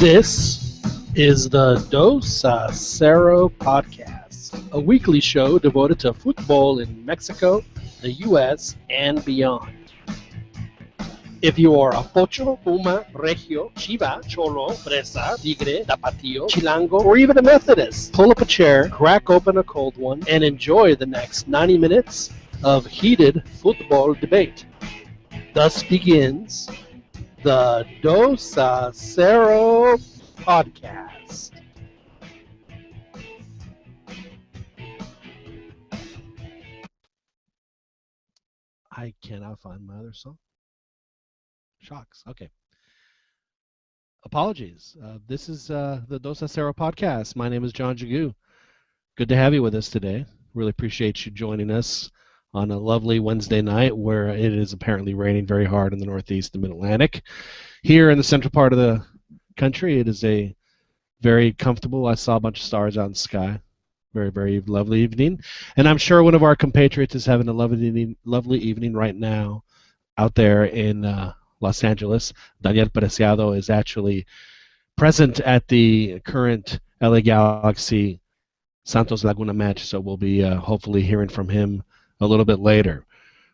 This is the Dos a Cero podcast, a weekly show devoted to football in Mexico, the U.S., and beyond. If you are a Pocho, Puma, Regio, Chiva, Cholo, Fresa, Tigre, Tapatío, Chilango, or even a Methodist, pull up a chair, crack open a cold one, and enjoy the next 90 minutes of heated football debate. Thus begins the Dos a Cero podcast. I cannot find my other song. Shocks. Okay. Apologies. This is the Dos a Cero podcast. My name is John Jagu. Good to have you with us today. Really appreciate you joining us on a lovely Wednesday night where it is apparently raining very hard in the Northeast and Mid-Atlantic. Here in the central part of the country, it is a very comfortable. I saw a bunch of stars out in the sky. Very, very lovely evening. And I'm sure one of our compatriots is having a lovely evening right now out there in Los Angeles. Daniel Preciado is actually present at the current LA Galaxy Santos Laguna match, so we'll be hopefully hearing from him a little bit later.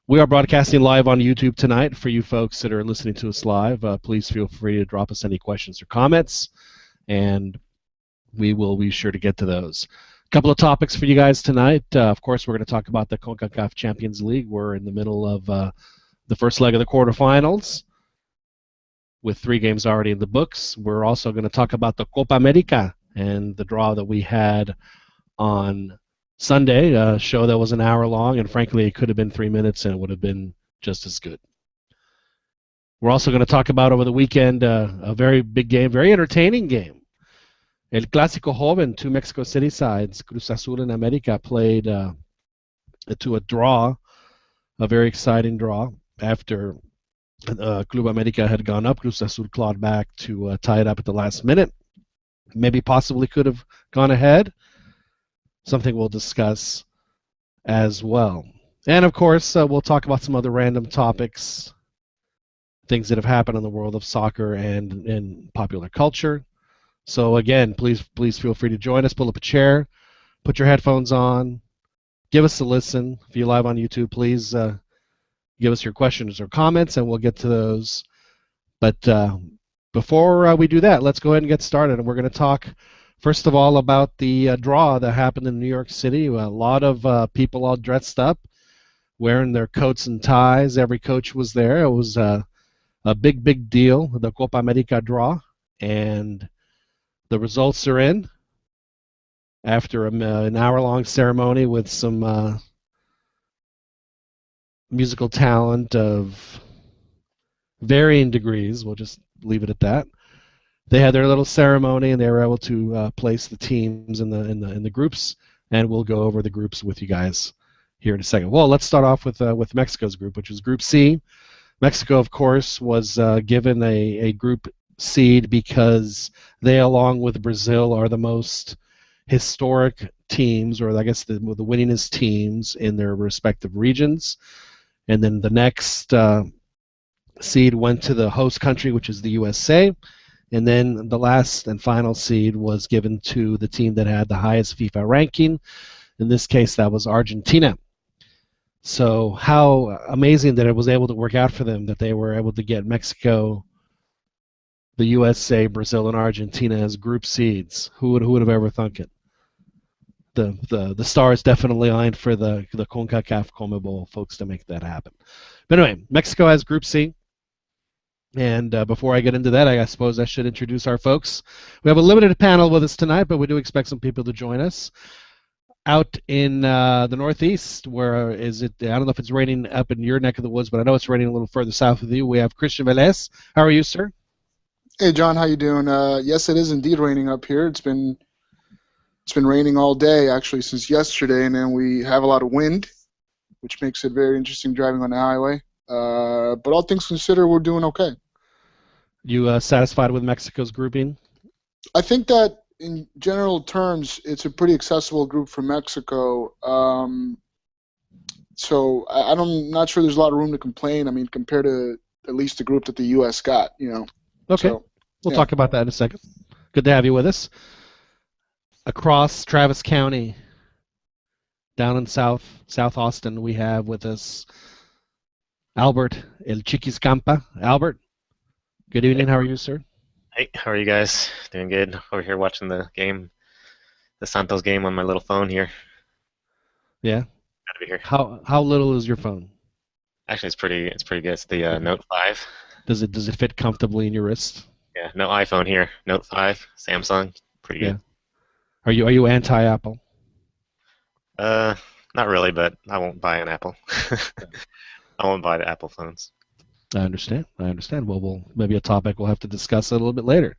We are broadcasting live on YouTube tonight. For you folks that are listening to us live, please feel free to drop us any questions or comments, and we will be sure to get to those. A couple of topics for you guys tonight. Of course, we're going to talk about the CONCACAF Champions League. We're in the middle of the first leg of the quarterfinals, with 3 games already in the books. We're also going to talk about the Copa America and the draw that we had on Sunday, a show that was an hour long, and frankly, it could have been 3 minutes and it would have been just as good. We're also going to talk about over the weekend a very big game, very entertaining game. El Clásico Joven, 2 Mexico City sides, Cruz Azul and America, played to a draw, a very exciting draw, after Club America had gone up. Cruz Azul clawed back to tie it up at the last minute. Maybe possibly could have gone ahead. Something we'll discuss as well. And of course, we'll talk about some other random topics, things that have happened in the world of soccer and in popular culture. So again, please feel free to join us. Pull up a chair, put your headphones on, give us a listen. If you're live on YouTube, please give us your questions or comments, and we'll get to those. But before we do that, let's go ahead and get started. And we're going to talk, first of all, about the draw that happened in New York City. A lot of people all dressed up, wearing their coats and ties. Every coach was there. It was a big deal, the Copa America draw. And the results are in after an hour-long ceremony with some musical talent of varying degrees. We'll just leave it at that. They had their little ceremony, and they were able to place the teams in the groups, and we'll go over the groups with you guys here in a second. Well, let's start off with Mexico's group, which was Group C. Mexico, of course, was given a group seed because they, along with Brazil, are the most historic teams, or I guess the winningest teams in their respective regions. And then the next seed went to the host country, which is the USA. And then the last and final seed was given to the team that had the highest FIFA ranking. In this case, that was Argentina. So how amazing that it was able to work out for them, that they were able to get Mexico, the USA, Brazil, and Argentina as group seeds. Who would have ever thunk it? The stars definitely aligned for the CONCACAF CONMEBOL folks to make that happen. But anyway, Mexico has Group C. And before I get into that, I suppose I should introduce our folks. We have a limited panel with us tonight, but we do expect some people to join us. Out in the Northeast, where is it? I don't know if it's raining up in your neck of the woods, but I know it's raining a little further south of you. We have Christian Velez. How are you, sir? Hey, John, how you doing? Yes, it is indeed raining up here. It's been raining all day, actually, since yesterday, and then we have a lot of wind, which makes it very interesting driving on the highway. But all things considered, we're doing okay. You satisfied with Mexico's grouping? I think that in general terms, it's a pretty accessible group for Mexico. So I'm not sure there's a lot of room to complain. I mean, compared to at least the group that the U.S. got, you know. Okay. So, We'll Yeah. talk about that in a second. Good to have you with us. Across Travis County, down in South Austin, we have with us Albert El Chiquis Campa. Albert, good evening. How are you, sir? Hey, how are you guys? Doing good. Over here watching the game, the Santos game on my little phone here. Yeah. Glad to be here. How little is your phone? Actually, it's pretty good. It's the Note 5. Does it fit comfortably in your wrist? Yeah, no iPhone here. Note 5, Samsung. Pretty Yeah. good. Are you anti-Apple? Uh, Not really, but I won't buy an Apple. I won't buy the Apple phones. I understand. Well, maybe a topic we'll have to discuss a little bit later.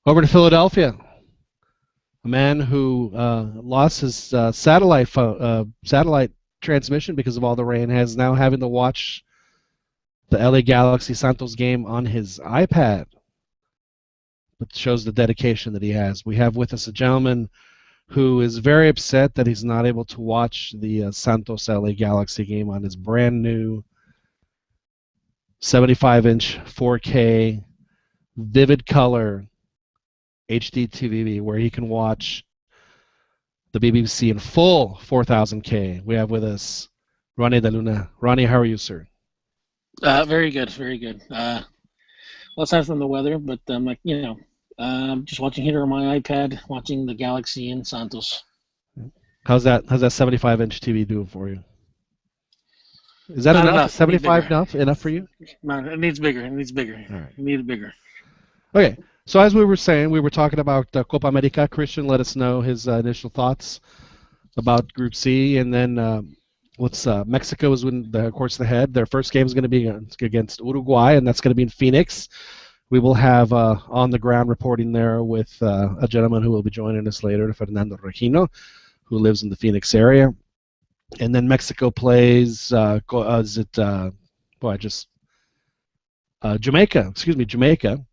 Over to Philadelphia. A man who lost his satellite transmission because of all the rain is now having to watch the LA Galaxy Santos game on his iPad. It shows the dedication that he has. We have with us a gentleman who is very upset that he's not able to watch the Santos LA Galaxy game on his brand new 75-inch 4K vivid color HD TV where he can watch the BBC in full 4000K. We have with us Ronnie De Luna. Ronnie, how are you, sir? Very good, very good. Well, aside from the weather, but just watching here on my iPad, watching the Galaxy in Santos. How's that 75-inch TV doing for you? Is that Not enough? enough. 75 enough for you? No, it needs bigger. All right. It needs bigger. Okay. So as we were saying, we were talking about Copa America. Christian let us know his initial thoughts about Group C, and then Mexico is of course the head. Their first game is going to be against Uruguay, and that's going to be in Phoenix. We will have on the ground reporting there with a gentleman who will be joining us later, Fernando Regino, who lives in the Phoenix area. And then Mexico plays Jamaica. Jamaica.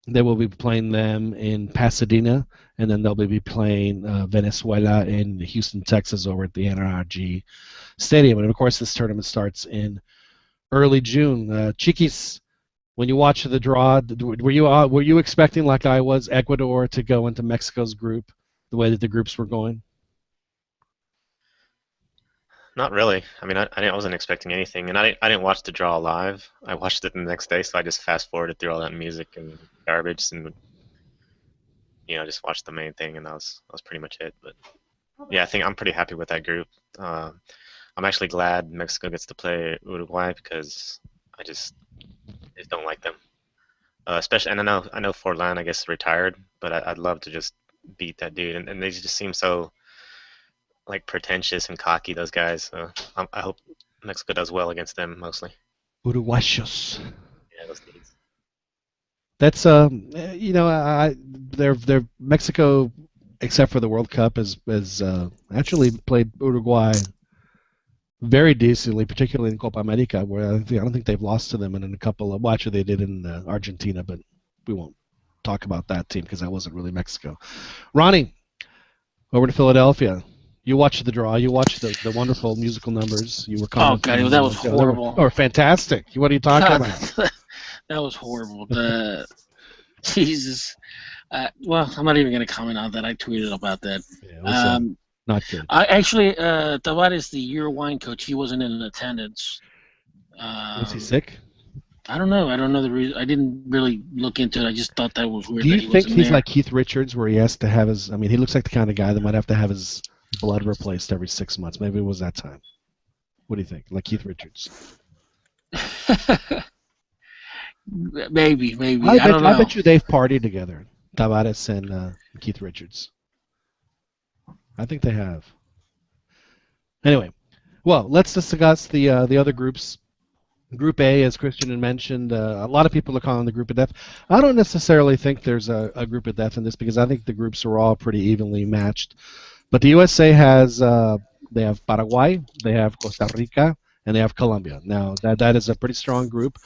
They will be playing them in Pasadena, and then they'll be playing Venezuela in Houston, Texas, over at the NRG Stadium. And of course, this tournament starts in early June. Chiquis, when you watch the draw, were you expecting, like I was, Ecuador to go into Mexico's group the way that the groups were going? Not really. I mean, I wasn't expecting anything, and I didn't watch the draw live. I watched it the next day, so I just fast forwarded through all that music and garbage, and just watched the main thing, and that was pretty much it. But yeah, I think I'm pretty happy with that group. I'm actually glad Mexico gets to play Uruguay because I just don't like them. Especially, and I know Forlan, I guess, retired, but I'd love to just beat that dude, and they just seem so like pretentious and cocky, those guys. So I hope Mexico does well against them mostly. Uruguayos. Yeah, those dudes. That's they're Mexico, except for the World Cup, has actually played Uruguay very decently, particularly in Copa America, where I don't think they've lost to them in a couple of. Well, actually, they did in Argentina, but we won't talk about that team because that wasn't really Mexico. Ronnie, over to Philadelphia. You watched the draw. You watched the wonderful musical numbers. You were commenting. Oh God, that was horrible. Or fantastic. What are you talking about? That was horrible. Jesus. Well, I'm not even going to comment on that. I tweeted about that. Yeah, not good. Tavares, the Uruguayan coach, he wasn't in attendance. Was he sick? I don't know. I don't know the reason. I didn't really look into it. I just thought that was weird. Do you think he's like Keith Richards, where he has to have his? I mean, he looks like the kind of guy that might have to have his blood replaced every 6 months. Maybe it was that time. What do you think? Like Keith Richards? Maybe. I don't know. bet you they've partied together, Tavares and Keith Richards. I think they have. Anyway, well, let's discuss the other groups. Group A, as Christian had mentioned, a lot of people are calling the group of death. I don't necessarily think there's a group of death in this because I think the groups are all pretty evenly matched. But the USA has they have Paraguay, they have Costa Rica, and they have Colombia. Now that is a pretty strong group.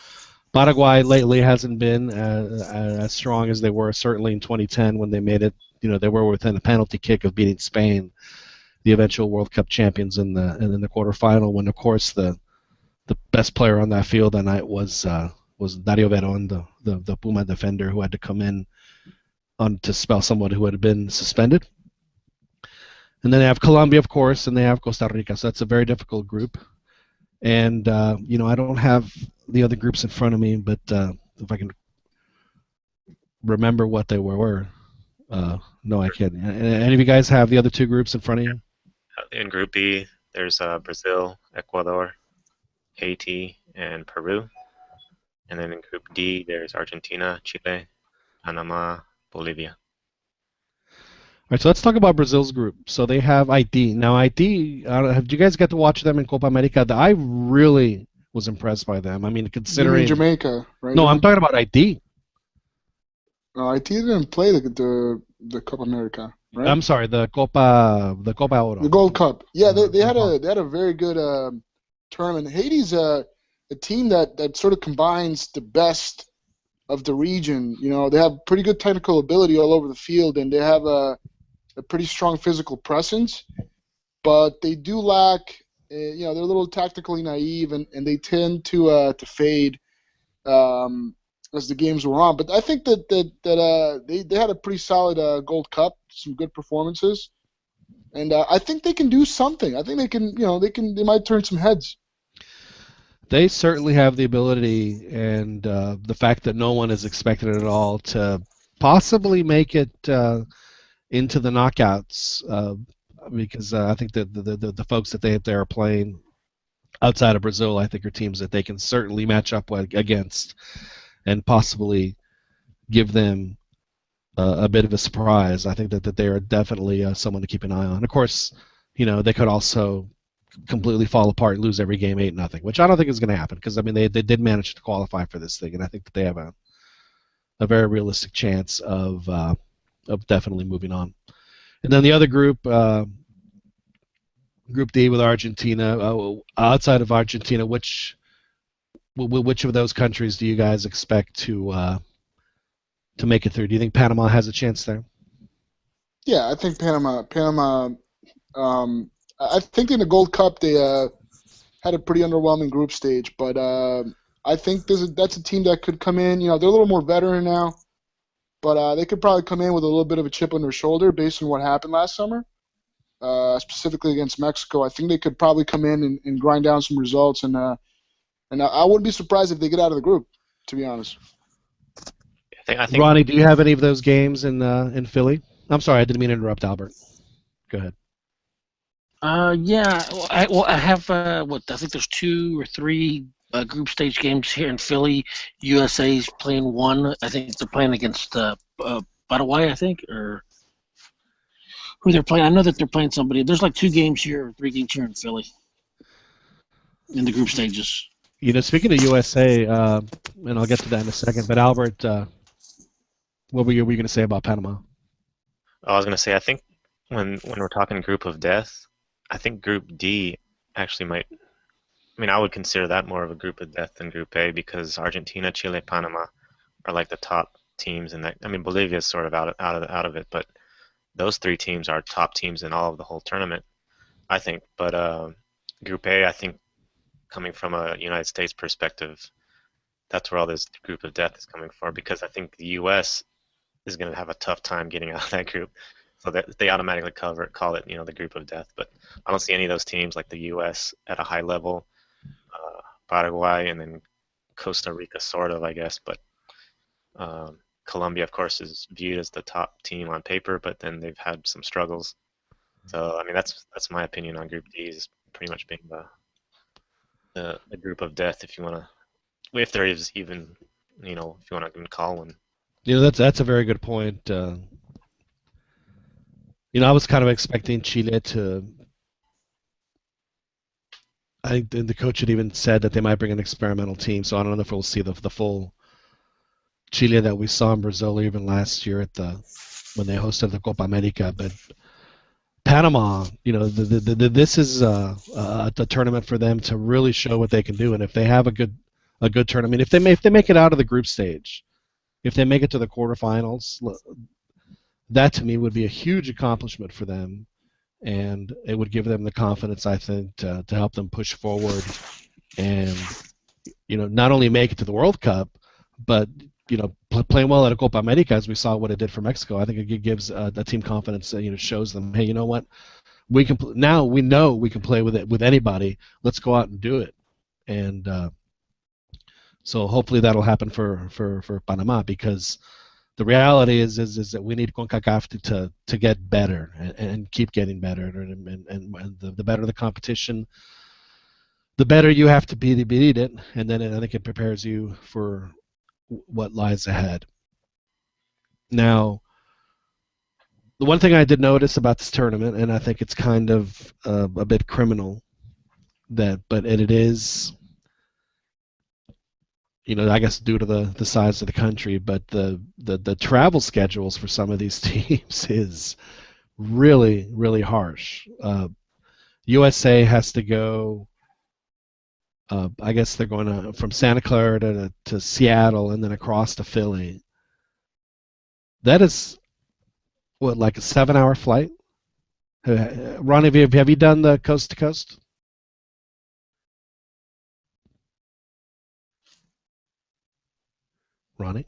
Paraguay lately hasn't been as strong as they were certainly in 2010 when they made it. They were within a penalty kick of beating Spain, the eventual World Cup champions in the quarterfinal. When of course the best player on that field that night was was Dario Veron, the Puma defender who had to come in on to spell someone who had been suspended. And then they have Colombia, of course, and they have Costa Rica. So that's a very difficult group. And I don't have the other groups in front of me, but if I can remember what they were. No, I can't. Any of you guys have the other two groups in front of you? In Group B, there's Brazil, Ecuador, Haiti, and Peru. And then in Group D, there's Argentina, Chile, Panama, Bolivia. All right, so let's talk about Brazil's group. So they have ID. Now, ID, have you guys get to watch them in Copa America? I really was impressed by them. I mean, considering... You mean Jamaica, right? No, I'm talking about ID. IT didn't play the Copa America, right? I'm sorry, the Copa Oro. The Gold Cup. Yeah, they had a very good tournament. Haiti's a team that sort of combines the best of the region. You know, they have pretty good technical ability all over the field, and they have a pretty strong physical presence. But they do lack, they're a little tactically naive, and they tend to fade as the games were on. But I think that they had a pretty solid Gold Cup, some good performances, and I think they can do something. I think they can, they might turn some heads. They certainly have the ability, and the fact that no one is expected at all to possibly make it into the knockouts, because I think that the folks that they are playing outside of Brazil, I think, are teams that they can certainly match up against, and possibly give them a bit of a surprise. I think that they are definitely someone to keep an eye on. Of course, they could also completely fall apart and lose every game 8-0, which I don't think is going to happen, because I mean they did manage to qualify for this thing, and I think that they have a very realistic chance of definitely moving on. And then the other group, Group D with Argentina. Outside of Argentina, which of those countries do you guys expect to make it through? Do you think Panama has a chance there? Yeah, I think Panama. I think in the Gold Cup they had a pretty underwhelming group stage, but I think that's a team that could come in. They're a little more veteran now, but they could probably come in with a little bit of a chip on their shoulder based on what happened last summer, specifically against Mexico. I think they could probably come in and grind down some results, and I wouldn't be surprised if they get out of the group, to be honest. I think Ronnie, do you have any of those games in Philly? I'm sorry, I didn't mean to interrupt, Albert. Go ahead. Yeah. I have I think there's 2 or 3 group stage games here in Philly. USA's playing one. I think they're playing against Paraguay, I think, or who they're playing. I know that they're playing somebody. There's like 2 games here, or 3 games here in Philly in the group stages. Speaking of USA, and I'll get to that in a second, but Albert, what were you going to say about Panama? I was going to say, I think when we're talking group of death, I think Group D actually might. I mean, I would consider that more of a group of death than Group A, because Argentina, Chile, Panama are like the top teams in that. I mean, Bolivia is sort of out of it, but those 3 teams are top teams in all of the whole tournament, I think. But Group A, I think, coming from a United States perspective, that's where all this group of death is coming from, because I think the U.S. is going to have a tough time getting out of that group. So that they automatically call it, the group of death. But I don't see any of those teams like the U.S. at a high level, Paraguay, and then Costa Rica, sort of, I guess. But Colombia, of course, is viewed as the top team on paper, but then they've had some struggles. So I mean, that's my opinion on Group D, is pretty much being the group of death, if you want to, if there is even, if you want to even call one. That's a very good point. I was kind of expecting Chile to. I think the coach had even said that they might bring an experimental team, so I don't know if we'll see the full Chile that we saw in Brazil even last year when they hosted the Copa America. But Panama, this is a tournament for them to really show what they can do, and if they have a good tournament, if they make it out of the group stage, if they make it to the quarterfinals, that to me would be a huge accomplishment for them, and it would give them the confidence, I think, to help them push forward and not only make it to the World Cup, but playing well at a Copa America, as we saw what it did for Mexico. I think it gives the team confidence. Shows them, hey, you know what, we can now we know we can play with anybody. Let's go out and do it. And so hopefully that'll happen for Panama, because the reality is that we need CONCACAF to get better and keep getting better, and the better the competition, the better you have to be to beat it, and then I think it prepares you for what lies ahead. Now, the one thing I did notice about this tournament, and I think it's kind of a bit criminal, but it is, I guess due to the size of the country, but the travel schedules for some of these teams is really, really harsh. USA has to go. I guess they're going from Santa Clara to Seattle and then across to Philly. That is what, like a 7-hour flight? Ronnie, have you done the coast to coast? Ronnie?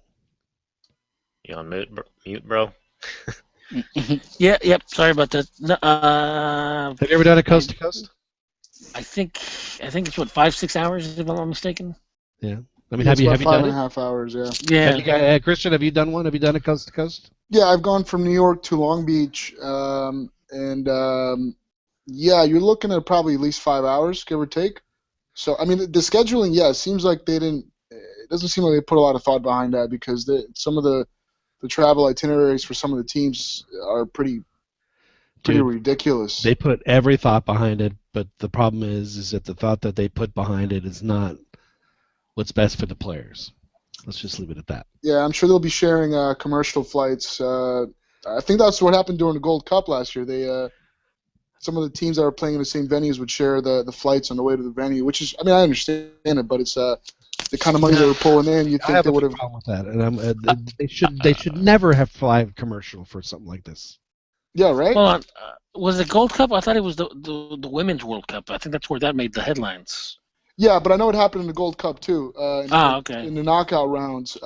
You on mute, bro? Yeah, yep. Sorry about that. No, have you ever done a coast to coast? I think it's what, 5-6 hours, if I'm not mistaken. Yeah. I mean, have you done 5.5 hours? Yeah. Yeah. Christian, have you done one? Have you done a coast to coast? Yeah, I've gone from New York to Long Beach, yeah, you're looking at probably at least 5 hours, give or take. So, I mean, the scheduling, yeah, it seems like they didn't. It doesn't seem like they put a lot of thought behind that, because some of the travel itineraries for some of the teams are pretty ridiculous. They put every thought behind it, but the problem is that the thought that they put behind it is not what's best for the players. Let's just leave it at that. Yeah, I'm sure they'll be sharing commercial flights. I think that's what happened during the Gold Cup last year. They some of the teams that are playing in the same venues would share the flights on the way to the venue, which is, I mean, I understand it, but it's the kind of money they were pulling in. You'd think they would have. I have a problem with that, and they should never have fly commercial for something like this. Yeah, right. Hold on, was it Gold Cup? I thought it was the Women's World Cup. I think that's where that made the headlines. Yeah, but I know it happened in the Gold Cup too. Okay. In the knockout rounds,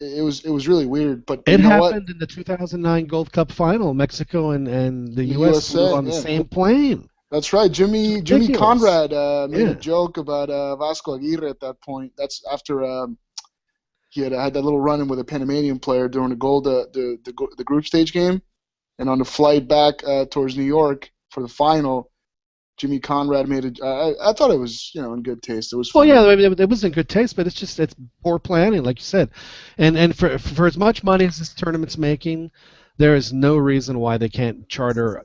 it was really weird. But it happened in the 2009 Gold Cup final. Mexico and the U.S. flew on the same plane. That's right. Jimmy Conrad made a joke about Vasco Aguirre at that point. That's after he had that little run-in with a Panamanian player during the group stage game, and on the flight back towards New York for the final, Jimmy Conrad made it. I thought it was, in good taste. It was funny. Well, yeah, it was in good taste, but it's poor planning, like you said, and for as much money as this tournament's making, there is no reason why they can't charter,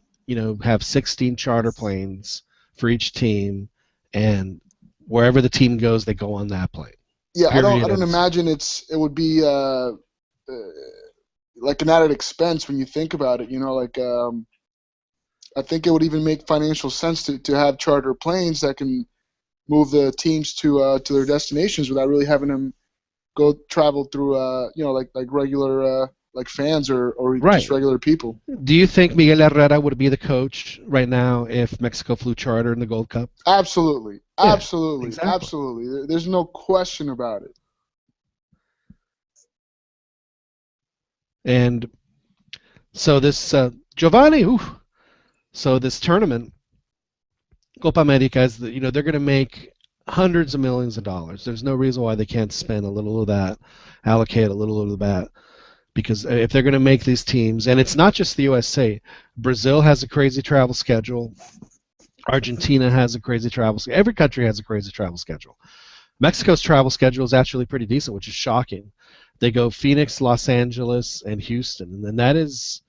have 16 charter planes for each team, and wherever the team goes, they go on that plane. Yeah, I don't imagine it would be like an added expense when you think about it. I think it would even make financial sense to have charter planes that can move the teams to their destinations without really having them go travel through like regular like fans or just regular people. Do you think Miguel Herrera would be the coach right now if Mexico flew charter in the Gold Cup? Absolutely. Yeah, absolutely. exactly. Absolutely. There's no question about it. And so this Giovanni, so this tournament, Copa America, is they're going to make hundreds of millions of dollars. There's no reason why they can't spend a little of that, allocate a little of that, because if they're going to make these teams, and it's not just the USA, Brazil has a crazy travel schedule, Argentina has a crazy travel schedule, every country has a crazy travel schedule. Mexico's travel schedule is actually pretty decent, which is shocking. They go Phoenix, Los Angeles, and Houston, and that is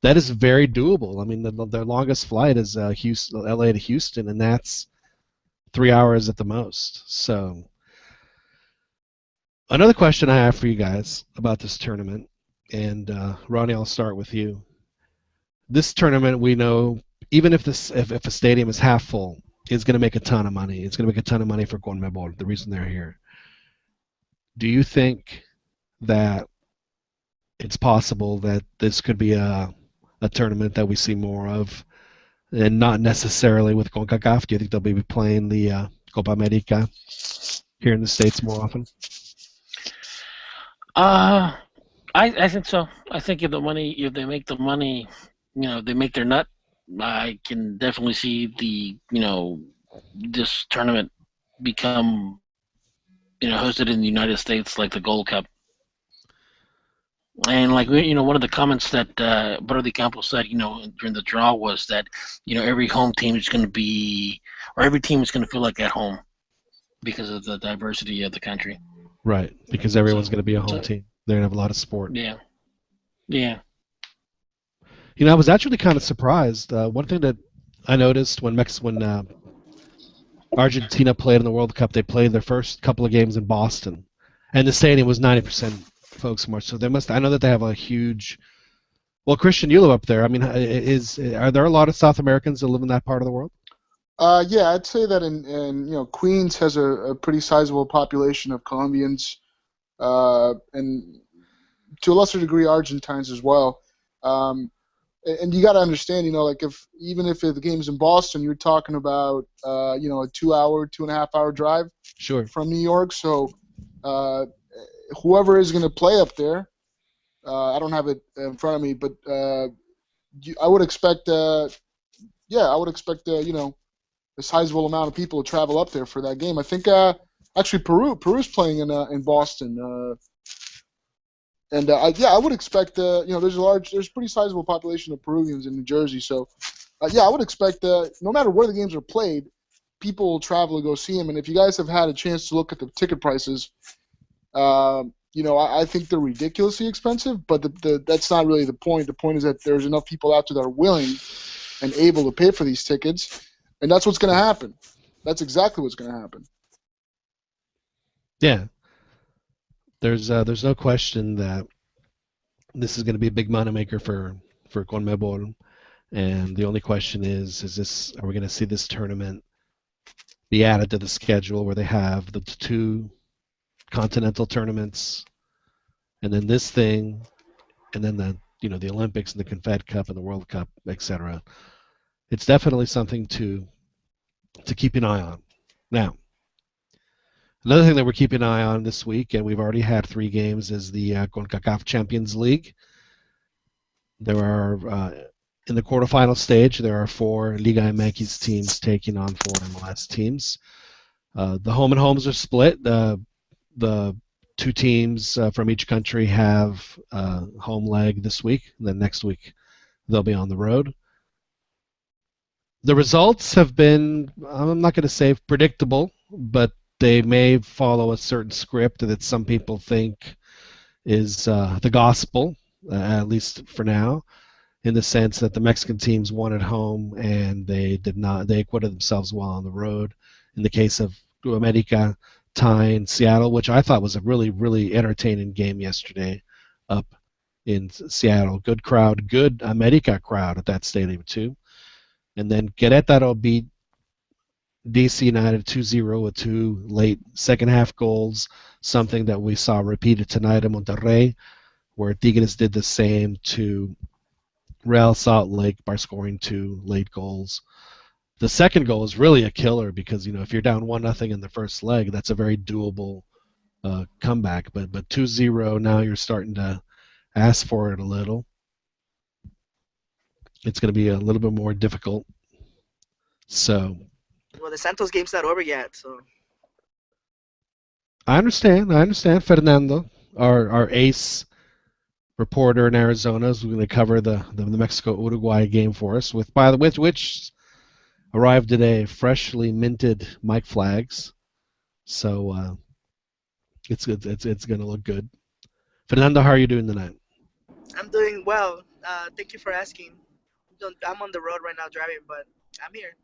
very doable. I mean, their longest flight is LA to Houston, and that's 3 hours at the most. So another question I have for you guys about this tournament, and Ronnie, I'll start with you. This tournament, we know, even if a stadium is half full, is going to make a ton of money. It's going to make a ton of money for CONMEBOL, the reason they're here. Do you think that it's possible that this could be a tournament that we see more of, and not necessarily with CONCACAF? Do you think they'll be playing the Copa America here in the States more often? I think so. I think if they make the money, they make their nut. I can definitely see this tournament become, hosted in the United States like the Gold Cup. And like one of the comments that Brody Campos said, during the draw was that, every home team is going to be, or every team is going to feel like at home because of the diversity of the country. Right, because everyone's going to be a home team. They're going to have a lot of sport. Yeah. I was actually kind of surprised. One thing that I noticed when Argentina played in the World Cup, they played their first couple of games in Boston, and the stadium was 90% folks march. So I know that they have a huge. Well, Christian, you live up there. I mean, are there a lot of South Americans that live in that part of the world? Yeah, I'd say that in Queens has a pretty sizable population of Colombians, and to a lesser degree Argentines as well. And you got to understand, like even if the game's in Boston, you're talking about a 2.5 hour drive Sure. from New York. So whoever is going to play up there, I don't have it in front of me, but I would expect, a sizable amount of people to travel up there for that game. I think actually Peru's playing in Boston. I would expect there's pretty sizable population of Peruvians in New Jersey, so I would expect no matter where the games are played, people will travel to go see them. And if you guys have had a chance to look at the ticket prices, I think they're ridiculously expensive, but that's not really the point. The point is that there's enough people out there that are willing and able to pay for these tickets, and that's what's going to happen. That's exactly what's going to happen. Yeah. There's no question that this is going to be a big moneymaker for CONMEBOL, and the only question are we going to see this tournament be added to the schedule where they have the two continental tournaments, and then this thing, and then the Olympics and the Confed Cup and the World Cup, etc. It's definitely something to keep an eye on. Now, another thing that we're keeping an eye on this week, and we've already had 3 games, is the CONCACAF Champions League. There are, in the quarterfinal stage, there are 4 Liga MX teams taking on 4 MLS teams. The home and homes are split. The 2 teams from each country have a home leg this week, and then next week they'll be on the road. The results have been, I'm not going to say predictable, but they may follow a certain script that some people think is the gospel, at least for now, in the sense that the Mexican teams won at home and they acquitted themselves well on the road. In the case of America tying Seattle, which I thought was a really, really entertaining game yesterday up in Seattle. Good crowd, good America crowd at that stadium too. And then Querétaro beat DC United 2-0 with 2 late second half goals, something that we saw repeated tonight in Monterrey, where Tigres did the same to Real Salt Lake by scoring 2 late goals. The second goal is really a killer because, if you're down 1-0 in the first leg, that's a very doable comeback. But 2-0, now you're starting to ask for it a little. It's going to be a little bit more difficult. So. Well, the Santos game's not over yet, so. I understand. Fernando, our ace reporter in Arizona, is going to cover the Mexico-Uruguay game for us, which arrived today, freshly minted mic flags. So it's good. It's going to look good. Fernando, how are you doing tonight? I'm doing well. Thank you for asking. I'm on the road right now driving, but I'm here.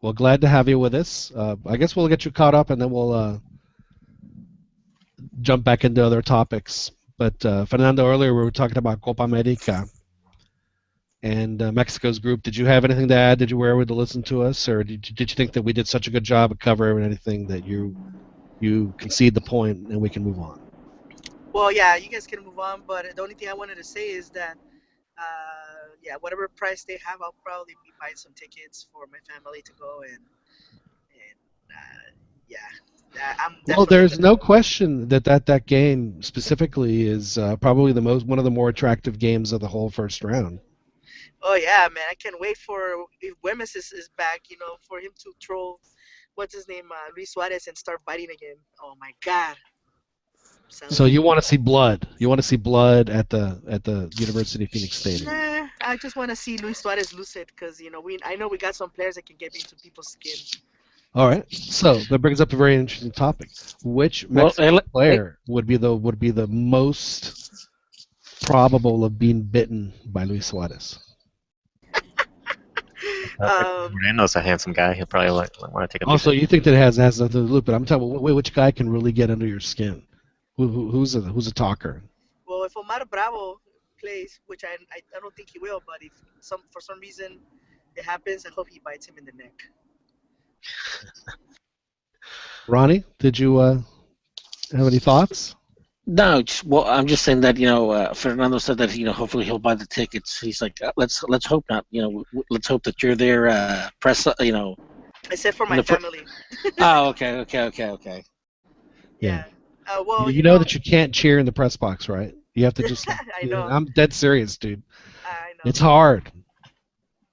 Well, glad to have you with us. I guess we'll get you caught up, and then we'll jump back into other topics. But Fernando, earlier we were talking about Copa America and Mexico's group. Did you have anything to add? Did you were able to listen to us, or did you think that we did such a good job of covering anything that you concede the point and we can move on? Well, yeah, you guys can move on, but the only thing I wanted to say is that, whatever price they have, I'll probably be buying some tickets for my family to go and yeah, I'm Well, definitely there's gonna. no question that game specifically is probably one of the more attractive games of the whole first round. Oh yeah, man, I can't wait for if Wemes is back. For him to troll, what's his name, Luis Suarez, and start biting again. Oh my God, I'm telling So you. you want to see blood? You want to see blood at the University of Phoenix Stadium? Nah, I just want to see Luis Suarez lose it because I know we got some players that can get into people's skin. All right. So that brings up a very interesting topic. Which Well, Mexican player would be the most probable of being bitten by Luis Suarez? Um, Moreno's a handsome guy. He'll probably want to take a piece. Also, you think that it has nothing to do with it, but I'm talking about which guy can really get under your skin? Who's a talker? well, if Omar Bravo plays, which I don't think he will, but if for some reason it happens, I hope he bites him in the neck. Ronnie, did you have any thoughts? No, well, I'm just saying that Fernando said that hopefully he'll buy the tickets. He's like, let's hope not. Let's hope that you're there, press. Except for In my the family. Oh, okay. Yeah. Well, You know that you can't cheer in the press box, right? You have to just. I know. I'm dead serious, dude. I know. It's hard.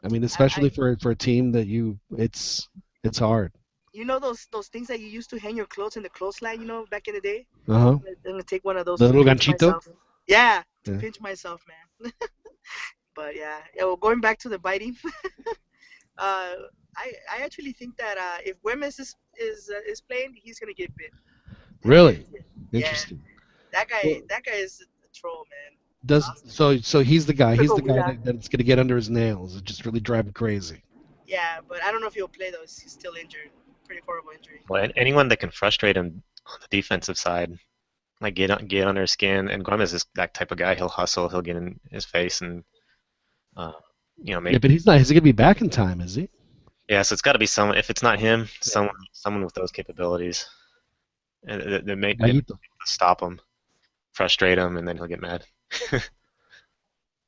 I mean, I, especially for a team that it's hard. you know those things that you used to hang your clothes in the clothesline, back in the day? Uh huh. I'm gonna take one of those The to little pinch ganchito. myself. Yeah, to Yeah. pinch myself, man. But yeah. Well, going back to the biting, I actually think that if Wemes is playing, he's gonna get bit. Really Yeah, interesting. that guy Well, is a troll, man. He's Does awesome. so he's the guy. He's Typical the guy Willa. that's gonna get under his nails. It just really drive him crazy. Yeah, but I don't know if he'll play though. He's still injured. Pretty horrible injury. Well, anyone that can frustrate him on the defensive side, like get under his skin. And Gomez is that type of guy. He'll hustle. He'll get in his face and Yeah, make. but he's not. Is he gonna be back in time? Is he? Yeah, so it's got to be someone. If it's not him, someone with those capabilities, and they make Gallito. stop him, frustrate him, and then he'll get mad.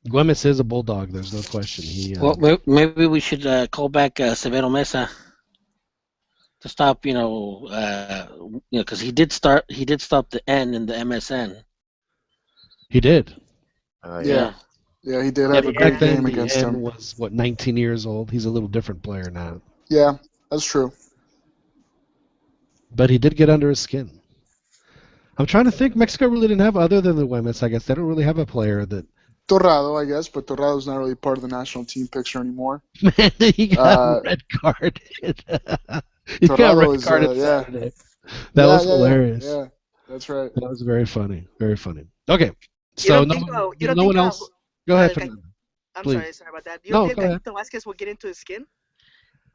Güemes is a bulldog. There's no question. Well, maybe we should call back Severo Mesa to stop, because he did stop the N in the MSN. he did. Yeah, he did Yeah, have a but back great then game the against N him. was 19 years old. He's a little different player now. Yeah, that's true. But he did get under his skin. I'm trying to think. Mexico really didn't have, other than the Güemes, I guess, they don't really have a player that. Torrado, I guess, but Torrado's not really part of the national team picture anymore. Man, he got red carded. He got Torrado red is, carded yeah. Saturday. That was hilarious. Yeah, that's right. That was very funny. Very funny. Okay. You So don't think, you don't no think one else. Go ahead, Ga- Fernando. I'm Please. sorry about that. You No, don't go think ahead. Gallito Vasquez will get into his skin?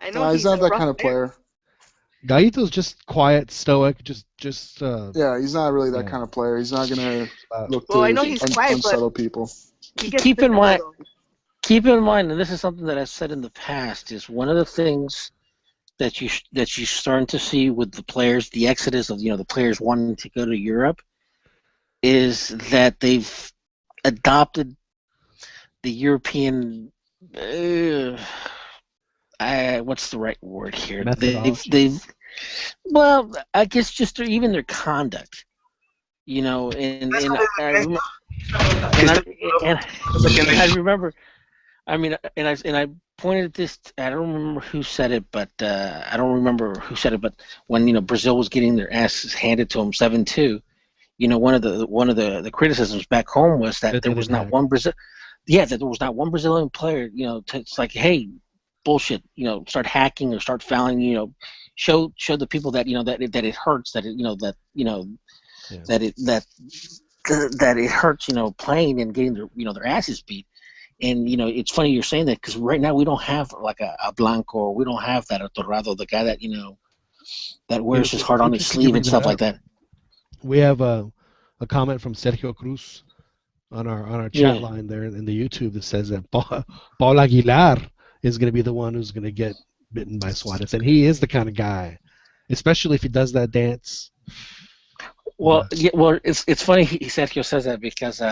I know He's he's not a that rough kind of player. Gallito's just quiet, stoic, just Yeah, he's not really that Yeah. kind of player. He's not gonna look Well, I to know he's quiet, but unsettle people. he gets Keep in physical, mind, though. and this is something that I've said in the past, is one of the things that you're starting to see with the players, the exodus of the players wanting to go to Europe, is that they've adopted the European. What's the right word here? methodology. Well, I guess just even their conduct, and I remember, and I pointed at this. I don't remember who said it, but But when Brazil was getting their asses handed to them 7-2, one of the criticisms back home was that there was not one Brazilian player. It's like, hey, bullshit. Start hacking or start fouling. Show the people that that it hurts. That it hurts. Playing and getting their asses beat. And it's funny you're saying that, because right now we don't have like a Blanco, or we don't have that Torrado, the guy that that wears his heart on his sleeve and stuff like that. We have a comment from Sergio Cruz on our chat line there in the YouTube that says that Paul Aguilar is going to be the one who's going to get bitten by Suarez, and he is the kind of guy, especially if he does that dance. Well, it's funny Sergio says that, because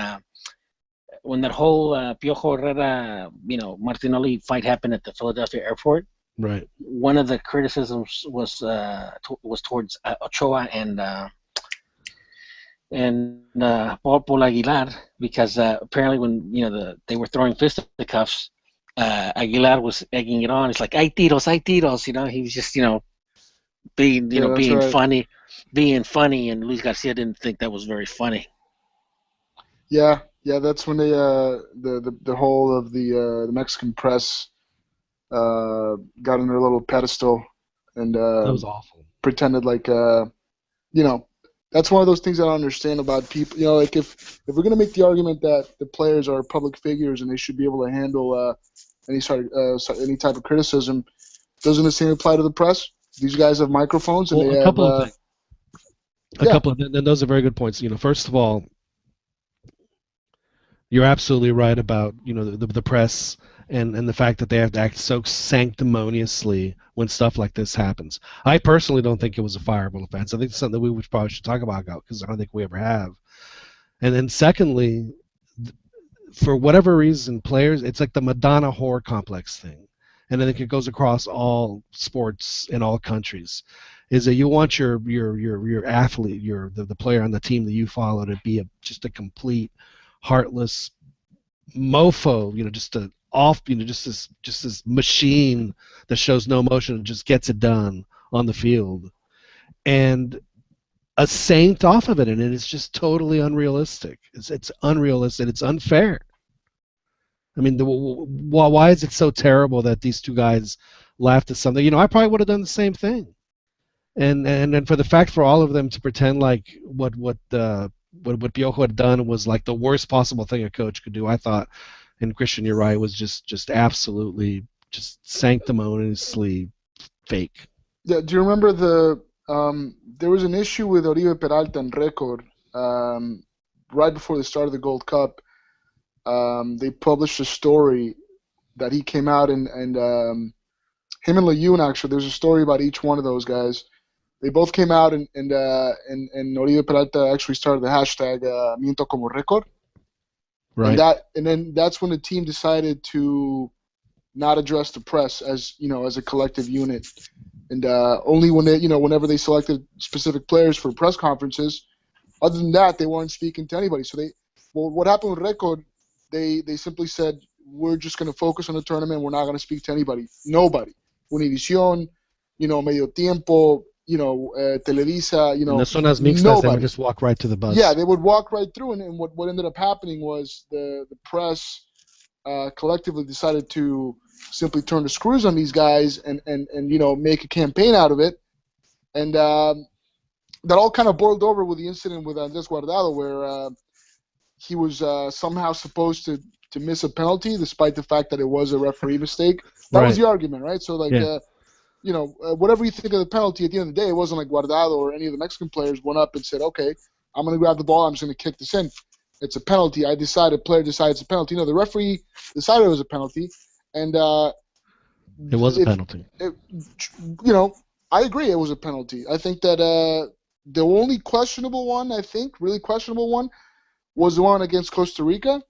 when that whole Piojo Herrera, Martinelli fight happened at the Philadelphia airport, Right. One of the criticisms was towards Ochoa and Paul Aguilar, because apparently when they were throwing fisticuffs, Aguilar was egging it on. It's like, hay tiros. He was just being Yeah, that's being right. funny, and Luis Garcia didn't think that was very funny. Yeah, that's when they the whole of the Mexican press got on their little pedestal and That was awful. pretended like that's one of those things I don't understand about people. Like if we're gonna make the argument that the players are public figures and they should be able to handle any type of criticism, doesn't the same apply to the press? These guys have microphones and Well, they a have couple of things. yeah. And those are very good points. First of all, you're absolutely right about the press and the fact that they have to act so sanctimoniously when stuff like this happens. I personally don't think it was a fireable offense. I think it's something that we probably should talk about because I don't think we ever have. And then secondly, for whatever reason, players, it's like the Madonna whore complex thing, and I think it goes across all sports in all countries. Is that you want your athlete, the player on the team that you follow to be just a complete heartless mofo, just a off, just this machine that shows no emotion and just gets it done on the field, and a saint off of it, and it's just totally unrealistic. It's unrealistic. It's unfair. I mean, why is it so terrible that these two guys laughed at something? I probably would have done the same thing. And for the fact for all of them to pretend like what Piojo had done was like the worst possible thing a coach could do, I thought, and Christian, you're right, was just absolutely just sanctimoniously fake. Yeah, do you remember there was an issue with Oribe Peralta and Record right before the start of the Gold Cup. They published a story that he came out and him and Layun, actually, there's a story about each one of those guys. They both came out and Oribe Peralta actually started the hashtag Miento como Record. Right. And then that's when the team decided to not address the press as a collective unit. And only when whenever they selected specific players for press conferences, other than that, they weren't speaking to anybody. So what happened with Record, they simply said, we're just going to focus on the tournament. We're not going to speak to anybody. Nobody. Univision, Medio Tiempo, Televisa, And the zonas mixtas, nobody. they would just walk right to the bus. Yeah, they would walk right through. And what ended up happening was the press collectively decided to simply turn the screws on these guys and make a campaign out of it. And that all kind of boiled over with the incident with Andres Guardado, where he was somehow supposed to miss a penalty despite the fact that it was a referee mistake. That was the argument, right? So, whatever you think of the penalty, at the end of the day, it wasn't like Guardado or any of the Mexican players went up and said, okay, I'm going to grab the ball, I'm just going to kick this in. It's a penalty. Player decides it's a penalty. No, the referee decided it was a penalty. And it was a penalty. I agree it was a penalty. I think that the only questionable one, really questionable one, was the one against Costa Rica.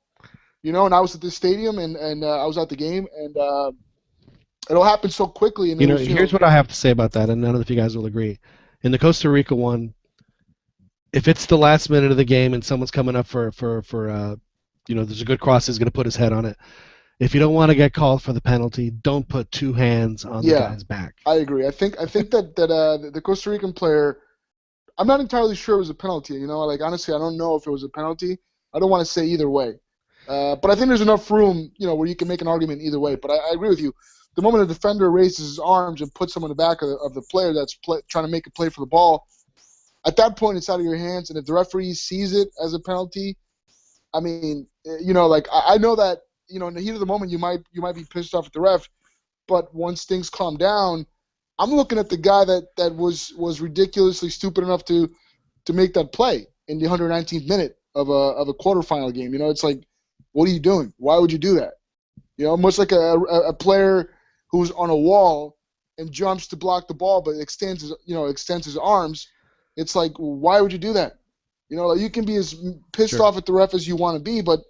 And I was at this stadium and I was at the game, and it all happened so quickly. And here's what I have to say about that, and I don't know if you guys will agree. In the Costa Rica one, if it's the last minute of the game and someone's coming up for there's a good cross, he's going to put his head on it. If you don't want to get called for the penalty, don't put two hands on the guy's back. I agree. I think that the Costa Rican player, I'm not entirely sure it was a penalty. Honestly, I don't know if it was a penalty. I don't want to say either way. But I think there's enough room, where you can make an argument either way. But I agree with you. The moment a defender raises his arms and puts them on the back of the player that's trying to make a play for the ball, at that point it's out of your hands. And if the referee sees it as a penalty, I mean, I know that, in the heat of the moment you might be pissed off at the ref, but once things calm down, I'm looking at the guy that was ridiculously stupid enough to make that play in the 119th minute of a quarterfinal game. It's like, what are you doing? Why would you do that? Much like a player who's on a wall and jumps to block the ball, but extends his arms. It's like, why would you do that? You can be as pissed off at the ref as you want to be, but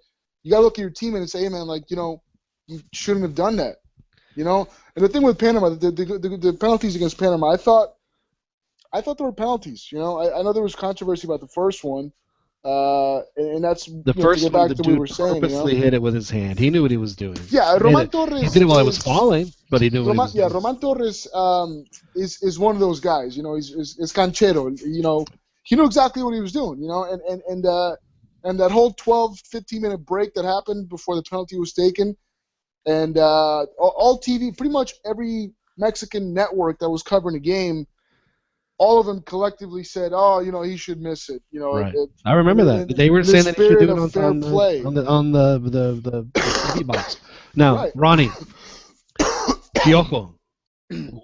you got to look at your team and say, hey, man, you shouldn't have done that. You know, and the thing with Panama, the penalties against Panama, I thought there were penalties. You know, I know there was controversy about the first one, and that's The to first get one, back the to what we dude were saying. purposely hit it with his hand. He knew what he was doing. Yeah, Roman He Torres did it while he was is falling, but he knew what he was doing. Roman Torres is one of those guys. You know, he's canchero. You know, he knew exactly what he was doing. You know, and that whole 12, 15-minute break that happened before the penalty was taken, and all TV, pretty much every Mexican network that was covering the game, all of them collectively said, "Oh, you know, he should miss it." You know, Right. I remember that. They were in the saying that he should spirit do it of fair play. on the TV box. Now, Right. Ronnie, Piojo,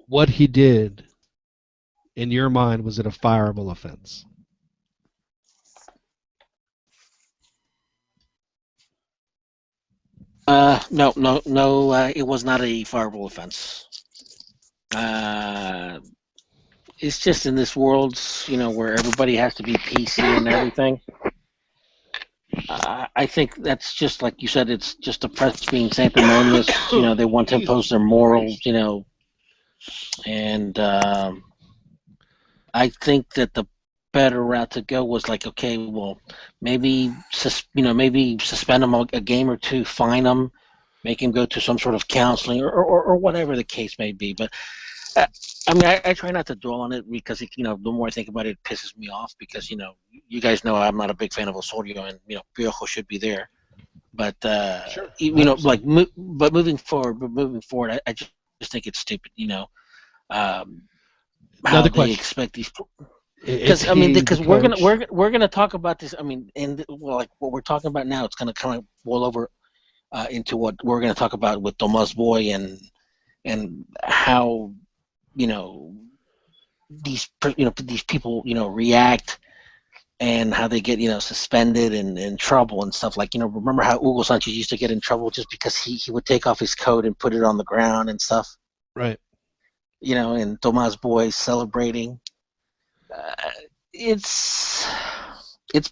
what he did, in your mind, was it a fireable offense? No. It was not a fireable offense. It's just in this world, where everybody has to be PC and everything. I think that's just like you said. It's just the press being sanctimonious. They want to impose their morals. And I think that the better route to go was like, okay, well, maybe suspend him a game or two, fine him, make him go to some sort of counseling or whatever the case may be. But I mean, I try not to dwell on it because the more I think about it, it pisses me off because you guys know I'm not a big fan of Osorio and Piojo should be there. But Sure. but moving forward, I just think it's stupid. How Another they question. expect these. Is Because he the because coach? we're gonna talk about this. I mean, and like what we're talking about now, it's gonna kind of roll over into what we're gonna talk about with Tomas Boy and how these people react and how they get suspended and in trouble and stuff like remember how Hugo Sanchez used to get in trouble just because he would take off his coat and put it on the ground and stuff, Right. and Tomas Boy celebrating. Uh, it's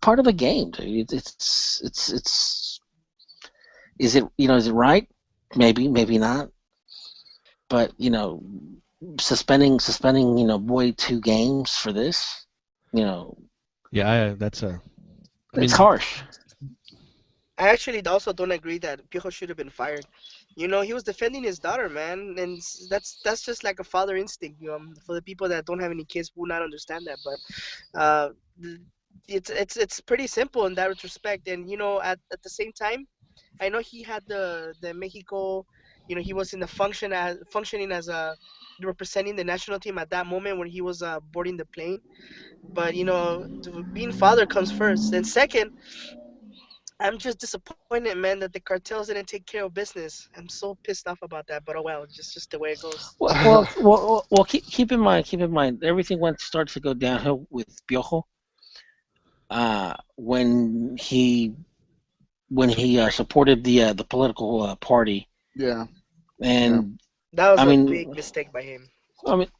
part of the game, dude. It's is it right? Maybe not. But suspending Boy 2 games for this, Yeah, that's a. I it's mean, harsh. I actually also don't agree that Piojo should have been fired. He was defending his daughter, man, and that's just like a father instinct. For the people that don't have any kids, will not understand that. But uh, th- it's pretty simple in that respect. And at the same time, I know he had the Mexico. He was in the functioning as a representing the national team at that moment when he was boarding the plane. But being father comes first. And second, I'm just disappointed, man, that the cartels didn't take care of business. I'm so pissed off about that. But oh well, just the way it goes. Well, keep in mind, everything starts to go downhill with Piojo. When he supported the political party, Yeah. and That was I a mean, big mistake by him.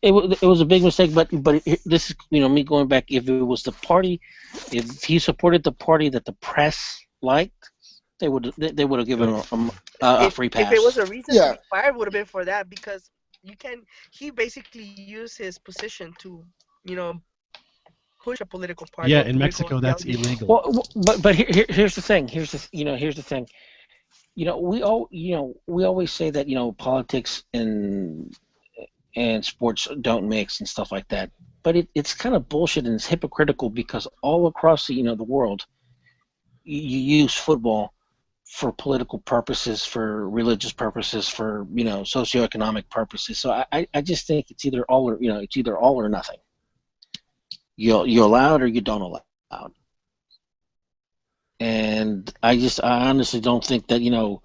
it was a big mistake. But this is me going back. If it was the party, if he supported the party that the press liked, they would have given him a free If it pass. was a reason to Yeah. be fired, would have been for that because you can. He basically used his position to, you know, push a political party yeah, or in political Mexico that's ideology. illegal. But here's the thing. Here's the thing. We always say that politics and sports don't mix and stuff like that. But it's kind of bullshit and it's hypocritical because all across the world, you use football for political purposes, for religious purposes, for socioeconomic purposes. So I just think it's either all or it's either all or nothing. You allow it or you don't allow it. And I honestly don't think that I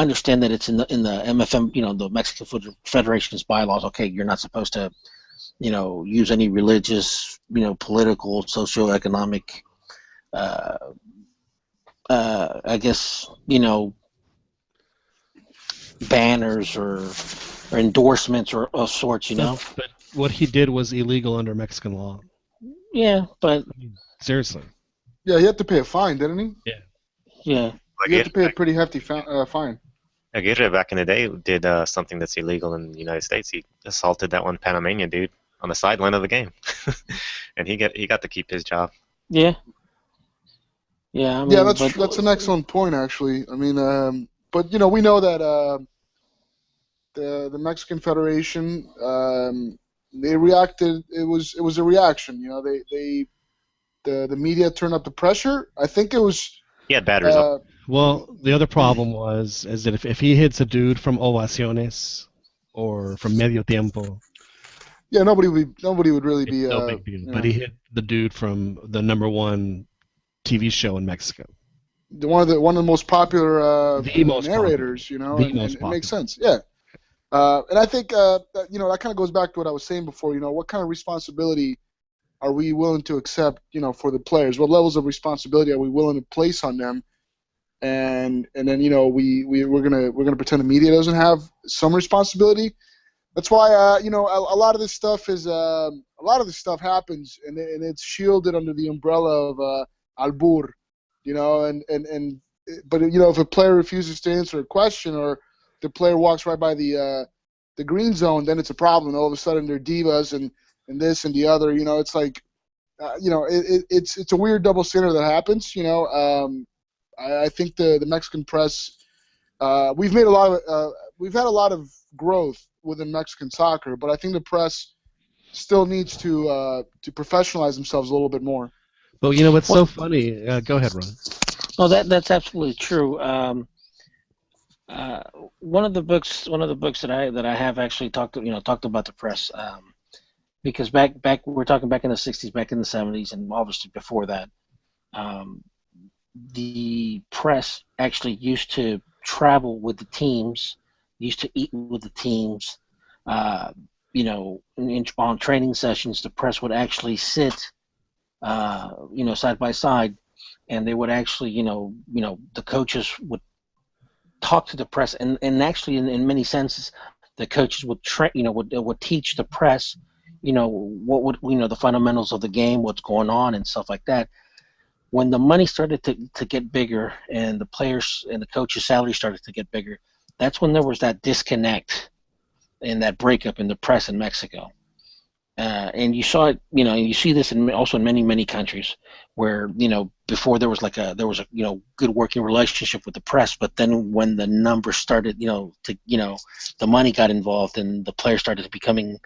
understand that it's in the MFM, the Mexican Football Federation's bylaws. Okay, you're not supposed to use any religious, political, socioeconomic, I guess, banners or endorsements or of sorts, But what he did was illegal under Mexican law. Yeah, but I mean, seriously. Yeah, he had to pay a fine, didn't he? Yeah. yeah. He had to pay a pretty hefty fine. Aguirre back in the day did something that's illegal in the United States. He assaulted that one Panamanian dude on the sideline of the game, and he got to keep his job. Yeah. Yeah, I Yeah, mean, that's an excellent point, actually. I mean, but we know that the Mexican Federation, they reacted. It was a reaction. The media turned up the pressure. I think it was. He had bad results. Well, the other problem is that if he hits a dude from Ovaciones or from Medio Tiempo, Yeah, nobody would really it's be. no big deal. But he hit the dude from the #1 TV show in Mexico. One of the most popular The most narrators, popular. The and most it makes popular. sense. Yeah. And I think that kind of goes back to what I was saying before. What kind of responsibility are we willing to accept? For the players, what levels of responsibility are we willing to place on them? And then we're gonna pretend the media doesn't have some responsibility. That's why a lot of this stuff happens and it's shielded under the umbrella of albur, but if a player refuses to answer a question or the player walks right by the green zone, then it's a problem. All of a sudden they're divas and this and the other. It's like it's a weird double standard that happens. I think the Mexican press, we've had a lot of growth within Mexican soccer, but I think the press still needs to professionalize themselves a little bit more. But what's so funny? Go ahead, Ron. No, that's absolutely true. One of the books that I have actually talked about the press, because back we're talking back in the 60s, back in the 70s, and obviously before that. The press actually used to travel with the teams, used to eat with the teams. On training sessions, the press would actually sit, side by side, and they would actually, the coaches would talk to the press, and actually, in many senses, the coaches would would teach the press, what would the fundamentals of the game, what's going on, and stuff like that. When the money started to get bigger and the players and the coaches' salaries started to get bigger, that's when there was that disconnect and that breakup in the press in Mexico. And you saw it, you see this also in many countries where, before there was a good working relationship with the press, but then when the numbers started, the money got involved and the players started becoming,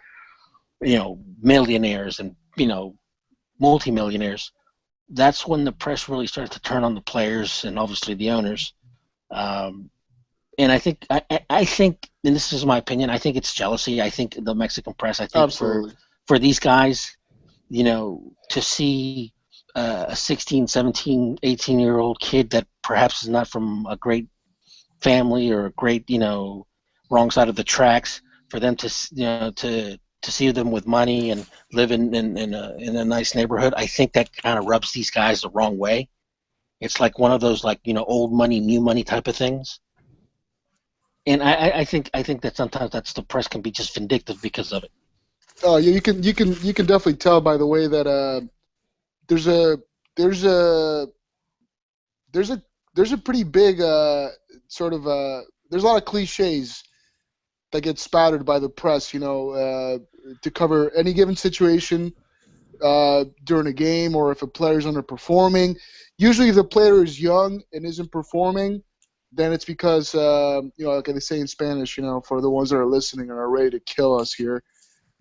millionaires and, multimillionaires. That's when the press really started to turn on the players and obviously the owners. And I think, and this is my opinion, I think it's jealousy. I think the Mexican press, I think Absolutely. for these guys, to see a 16, 17, 18-year-old kid that perhaps is not from a great family or a great, wrong side of the tracks, for them to see them with money and live in a nice neighborhood, I think that kind of rubs these guys the wrong way. It's like one of those old money, new money type of things. And I think that sometimes that's the press can be just vindictive because of it. Oh yeah, you can definitely tell by the way that there's a pretty big there's a lot of cliches that get spouted by the press, to cover any given situation during a game, or if a player's underperforming. Usually, if the player is young and isn't performing, then it's because, like they say in Spanish, for the ones that are listening and are ready to kill us here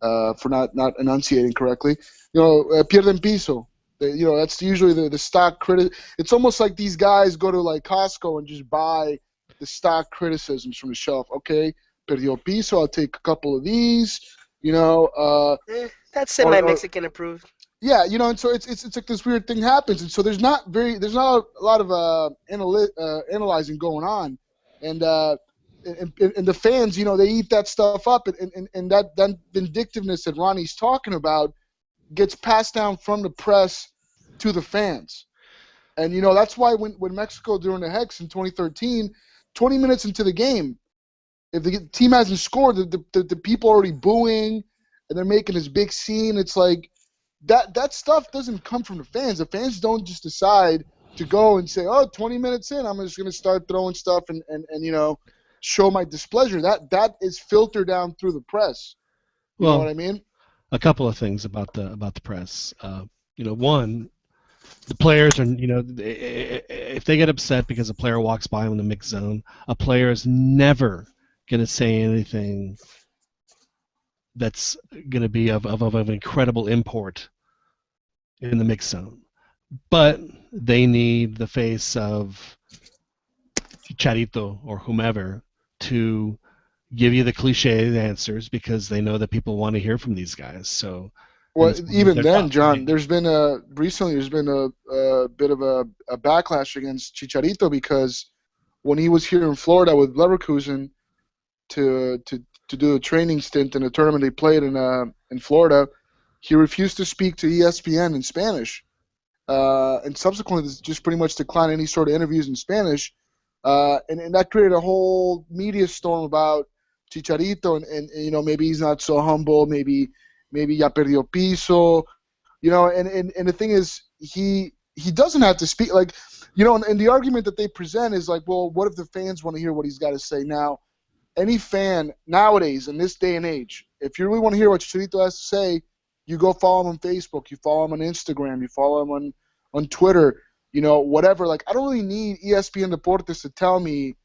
for not enunciating correctly, pierden piso. That's usually the stock critic. It's almost like these guys go to like Costco and just buy the stock criticisms from the shelf. Okay, perdió piso. I'll take a couple of these. That's semi-Mexican approved. Yeah, and so it's like this weird thing happens, and so there's not a lot of analyzing going on, and the fans, they eat that stuff up, and that vindictiveness that Ronnie's talking about gets passed down from the press to the fans. And, that's why when Mexico during the Hex in 2013, 20 minutes into the game, if the team hasn't scored, the people are already booing and they're making this big scene. It's like that stuff doesn't come from the fans. The fans don't just decide to go and say, 20 minutes in, I'm just going to start throwing stuff and show my displeasure. That is filtered down through the press. You know what I mean? A couple of things about the press. One, the players are, if they get upset because a player walks by them in the mixed zone, a player is never going to say anything that's going to be of incredible import in the mixed zone. But they need the face of Chicharito or whomever to give you the cliche answers because they know that people want to hear from these guys. So, well, even then, John, recently there's been a bit of a backlash against Chicharito because when he was here in Florida with Leverkusen to do a training stint in a tournament they played in Florida, he refused to speak to ESPN in Spanish, and subsequently just pretty much declined any sort of interviews in Spanish, and that created a whole media storm about Chicharito and maybe he's not so humble, maybe ya perdió piso, and the thing is he doesn't have to speak, like, and the argument that they present is like, well, what if the fans want to hear what he's got to say? Now, any fan nowadays in this day and age, if you really want to hear what Chicharito has to say, you go follow him on Facebook, you follow him on Instagram, you follow him on Twitter, whatever. Like, I don't really need ESPN Deportes to tell me,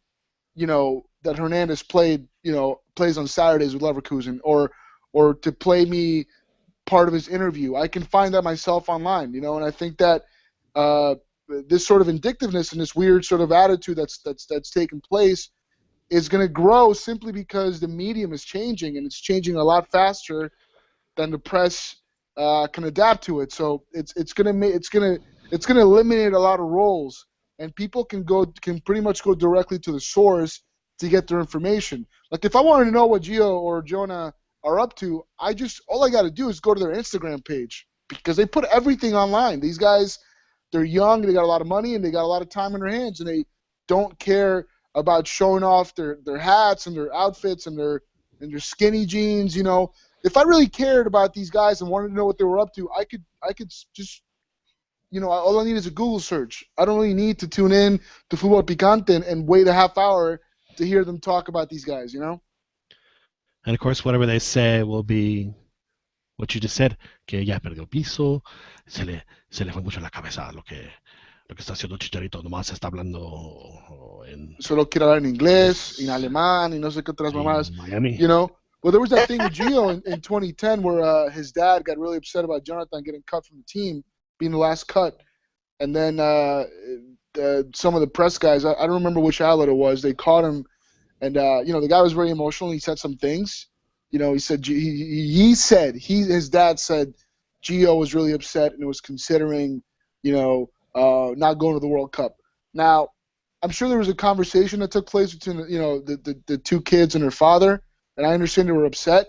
that Hernandez plays on Saturdays with Leverkusen, or to play me part of his interview. I can find that myself online, and I think that this sort of vindictiveness and this weird sort of attitude that's taken place is going to grow simply because the medium is changing, and it's changing a lot faster than the press can adapt to it. So it's going to eliminate a lot of roles, and people can pretty much go directly to the source to get their information. Like, if I wanted to know what Gio or Jonah are up to, all I got to do is go to their Instagram page, because they put everything online. These guys, they're young, they got a lot of money, and they got a lot of time in their hands, and they don't care about showing off their hats and their outfits and their skinny jeans. If I really cared about these guys and wanted to know what they were up to, I could just, all I need is a Google search. I don't really need to tune in to Fútbol Picante and wait a half hour to hear them talk about these guys, And of course, whatever they say will be what you just said, que ya perdió piso, se le fue mucho la cabeza lo que está haciendo Chicharito, nomás está hablando en... Solo quiere hablar en inglés, en alemán, y no sé qué otras mamás. Miami. Well, there was that thing with Gio in 2010 where his dad got really upset about Jonathan getting cut from the team, being the last cut. And then some of the press guys, I don't remember which outlet it was, they caught him. And, the guy was very emotional. He said some things. He said his dad said Gio was really upset and was considering, not going to the World Cup. Now, I'm sure there was a conversation that took place between, the two kids and their father, and I understand they were upset.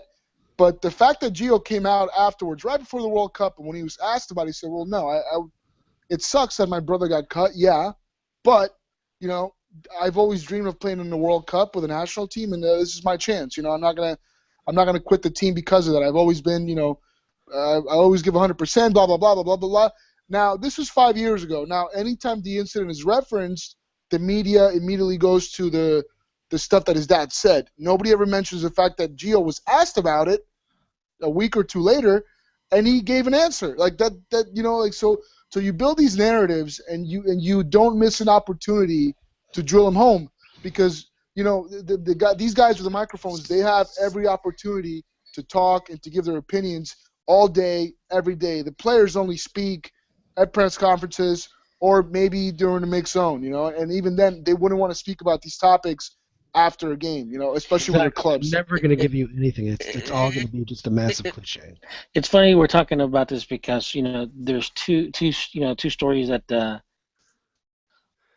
But the fact that Gio came out afterwards, right before the World Cup, and when he was asked about it, he said, well, no, it sucks that my brother got cut, yeah, but, I've always dreamed of playing in the World Cup with a national team, and this is my chance. I'm not gonna quit the team because of that. I've always been, I always give 100%, blah, blah, blah, blah, blah, blah, blah. Now, this was 5 years ago. Now, anytime the incident is referenced, the media immediately goes to the stuff that his dad said. Nobody ever mentions the fact that Gio was asked about it a week or two later, and he gave an answer. Like that so you build these narratives, and you don't miss an opportunity to drill them home, because these guys with the microphones, they have every opportunity to talk and to give their opinions all day, every day. The players only speak at press conferences or maybe during the mixed zone, and even then they wouldn't want to speak about these topics after a game, especially with their clubs. They're never going to give you anything. It's all going to be just a massive cliche. It's funny we're talking about this because there's two stories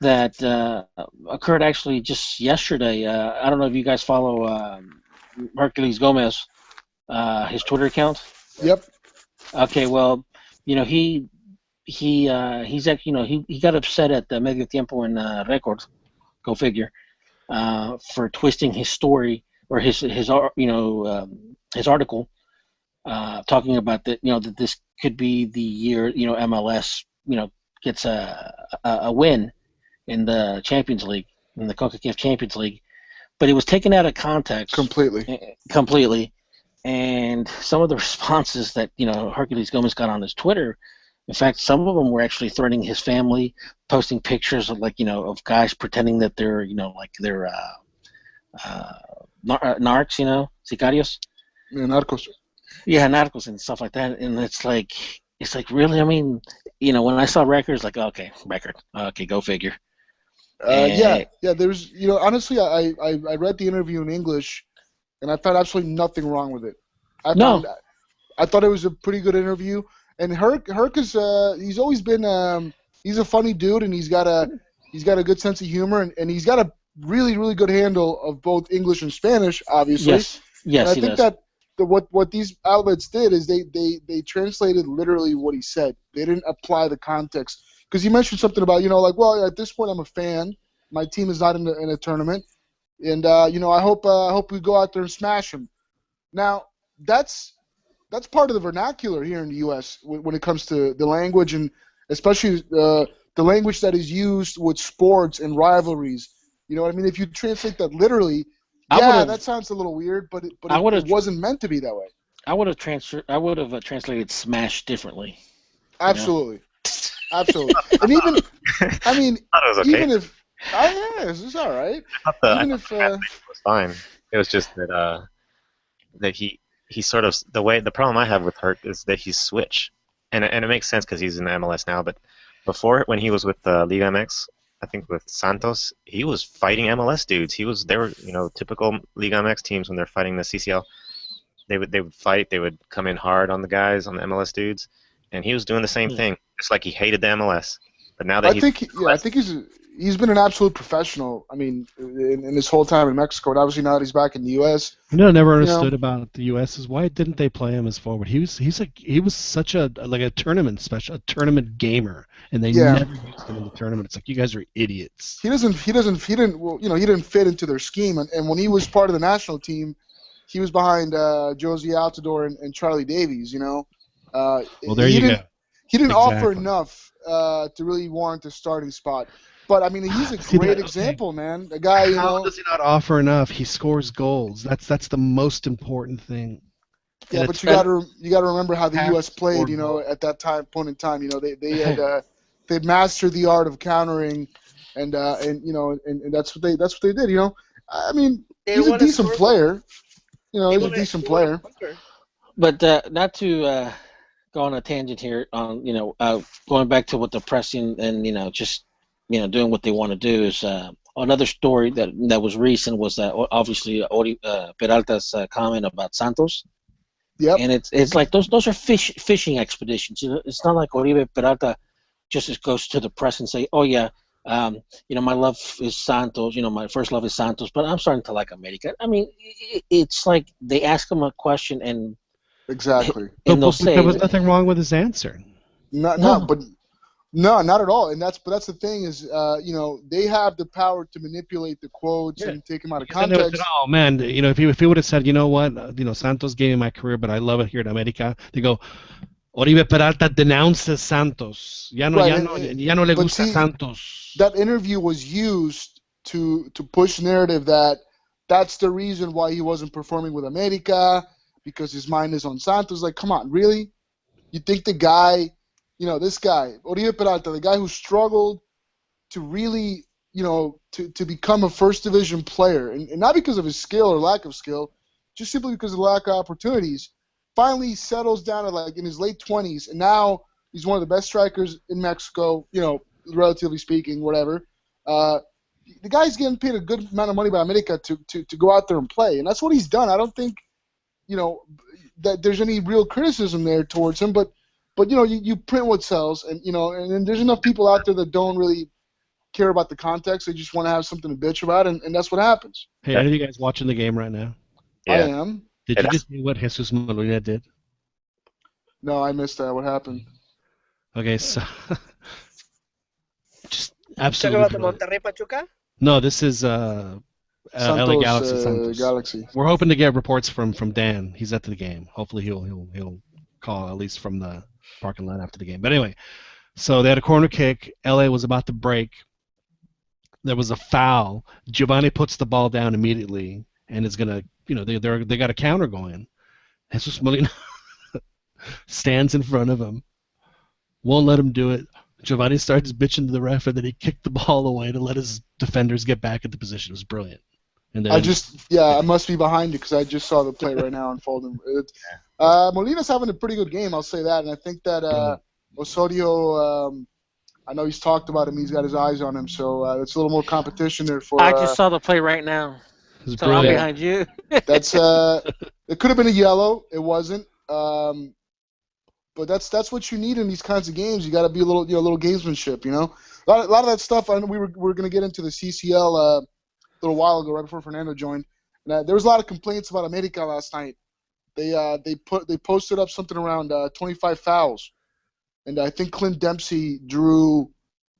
that occurred actually just yesterday. I don't know if you guys follow Hercules Gomez, his Twitter account. Yep. Okay, well, he's actually, he got upset at the Medio Tiempo and Record, go figure, for twisting his story or his article, talking about that this could be the year MLS gets a win in the Champions League, in the CONCACAF Champions League, but it was taken out of context completely. And some of the responses that Hercules Gomez got on his Twitter, in fact, some of them were actually threatening his family, posting pictures of of guys pretending that they're they're narcs, sicarios. Yeah, narcos. Yeah, narcos and stuff like that. And it's like really. I mean, when I saw records, like okay, record, okay, go figure. Yeah. There's honestly, I read the interview in English, and I found absolutely nothing wrong with it. I thought it was a pretty good interview. And Herc is he's always been he's a funny dude, and he's got a good sense of humor, and he's got a really, really good handle of both English and Spanish, obviously. Yes, and I think that what these outlets did is they translated literally what he said. They didn't apply the context, because he mentioned something about well, at this point I'm a fan. My team is not in a tournament, and I hope we go out there and smash them. Now that's part of the vernacular here in the U.S. when it comes to the language, and especially the language that is used with sports and rivalries. You know what I mean? If you translate that literally, that sounds a little weird, but it wasn't meant to be that way. I would have translated "smash" differently. Absolutely, absolutely. And even, I mean, I thought it was okay. Even if, it's all right. Even if it was fine. It was just that he sort of the problem I have with Herc is that he's switch, and it makes sense because he's in the MLS now. But before, when he was with Liga MX, I think with Santos, he was fighting MLS dudes. They were typical Liga MX teams when they're fighting the CCL. They would fight. They would come in hard on the guys, on the MLS dudes, and he was doing the same thing. It's like he hated the MLS. But now that I think he's been an absolute professional. I mean, in his whole time in Mexico, and obviously now that he's back in the U.S. Never understood about the U.S. is why didn't they play him as forward? He was such a tournament gamer, and they never used him in the tournament. It's like, you guys are idiots. He didn't fit into their scheme, and when he was part of the national team, he was behind Josie Altidore and Charlie Davies. Well, there you go. He didn't offer enough to really warrant a starting spot. But I mean, he's a great example, man. The guy, How does he not offer enough? He scores goals. That's the most important thing. Yeah, but you got to remember how the U.S. played. At that point in time, they'd mastered the art of countering, and that's what they did. I mean, he's a decent player. He's a decent player. But not to go on a tangent here on going back to what the pressing and just doing what they want to do is another story that was recent was that obviously Peralta's comment about Santos. Yep. And it's like those are fishing expeditions. It's not like Oribe Peralta just goes to the press and say, oh yeah, my love is Santos. My first love is Santos, but I'm starting to like America. I mean, it's like they ask him a question and exactly. And they'll say there was nothing wrong with his answer. No, not at all. And that's the thing is, they have the power to manipulate the quotes and take them out of context. Said, oh man, if he would have said, you know what, Santos gave me my career, but I love it here in America. They go, Oribe Peralta denounces Santos. Ya no le gusta Santos. That interview was used to push narrative that's the reason why he wasn't performing with America, because his mind is on Santos. Like, come on, really? You think the guy, this guy, Oribe Peralta, the guy who struggled to really, to become a first division player, and not because of his skill or lack of skill, just simply because of the lack of opportunities, finally settles down at in his late 20s, and now he's one of the best strikers in Mexico, relatively speaking, whatever. The guy's getting paid a good amount of money by America to go out there and play, and that's what he's done. I don't think, that there's any real criticism there towards him, but you print what sells, and and there's enough people out there that don't really care about the context. They just want to have something to bitch about, and that's what happens. Hey, are you guys watching the game right now? Yeah. I am. Did you just see what Jesus Molina did? No, I missed that. What happened? Okay, so just Talking absolutely. about the Monterrey Pachuca? No, this is Santos, LA Galaxy. Santos. Galaxy. We're hoping to get reports from Dan. He's at the game. Hopefully he'll call at least from the parking lot after the game. But anyway, so they had a corner kick. LA was about to break. there was a foul. Giovanni puts the ball down immediately and is gonna, they got a counter going. Jesus Molina stands in front of him, won't let him do it. Giovanni starts bitching to the ref, and then he kicked the ball away to let his defenders get back into position. It was brilliant. And then, I must be behind you because I just saw the play right now unfolding. Molina's having a pretty good game, I'll say that, and I think that Osorio, I know he's talked about him, he's got his eyes on him, so it's a little more competition there for. I just saw the play right now, it was so I'm brilliant. behind you. That's it could have been a yellow, it wasn't. But that's what you need in these kinds of games. You got to be a little gamesmanship, A lot of that stuff. I know we were going to get into the CCL a little while ago, right before Fernando joined. And, there was a lot of complaints about America last night. They posted up something around 25 fouls, and I think Clint Dempsey drew,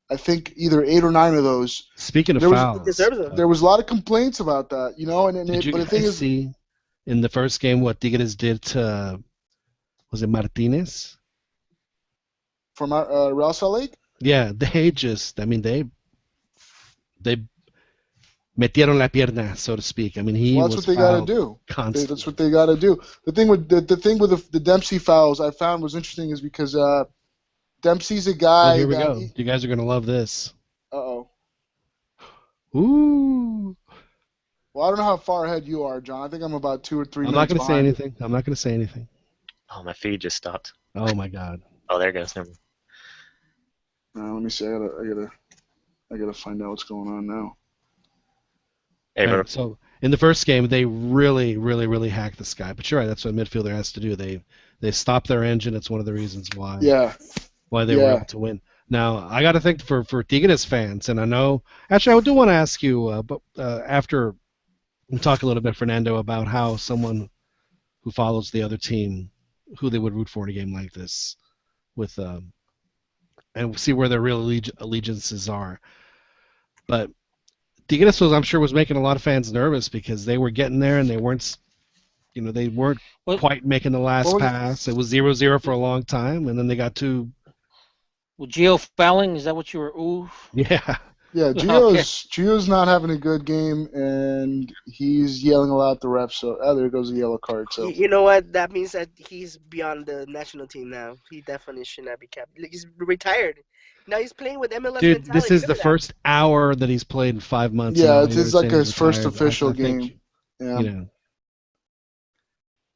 I think either 8 or 9 of those. Speaking of There was- fouls, He deserves them. There was a lot of complaints about that, did you but the thing guys is, see in the first game what Tigres did to, was it Martinez? from Real Salt Lake. Yeah, they metieron la pierna, so to speak. I mean, he Well, was that's what they got to fouled do. constantly. That's what they got to do. The thing with the Dempsey fouls I found was interesting is because Dempsey's a guy Oh, here we that. go. You guys are gonna love this. Uh-oh. Ooh. Well, I don't know how far ahead you are, John. I think I'm about 2 or 3 I'm minutes not gonna say behind. anything. I'm not gonna say anything. Oh, my feed just stopped. Oh my God. Oh, there it goes. Never mind. Let me see. I gotta find out what's going on now. Hey, Right, but so in the first game, they really, really, really hacked this guy. But you're right. That's what a midfielder has to do. They stop their engine. It's one of the reasons why Yeah. they were able to win. Now I got to think for Tigres fans, and I know actually I do want to ask you, but after we talk a little bit, Fernando, about how someone who follows the other team, who they would root for in a game like this, with and see where their real allegiances are. But Tigres I'm sure was making a lot of fans nervous because they were getting there and they weren't quite making the last pass. It was 0-0 for a long time, and then they got two. Well, Gio fouling, is that what you were? Ooh. Yeah. Yeah, Gio's not having a good game, and he's yelling a lot at the ref. So there goes the yellow card. So You know what? That means that he's beyond the national team now. He definitely should not be kept. He's retired. Now he's playing with MLS Dude, mentality. this is Look the at that. first hour that he's played in 5 months. yeah, now. it's like his first official game. Think,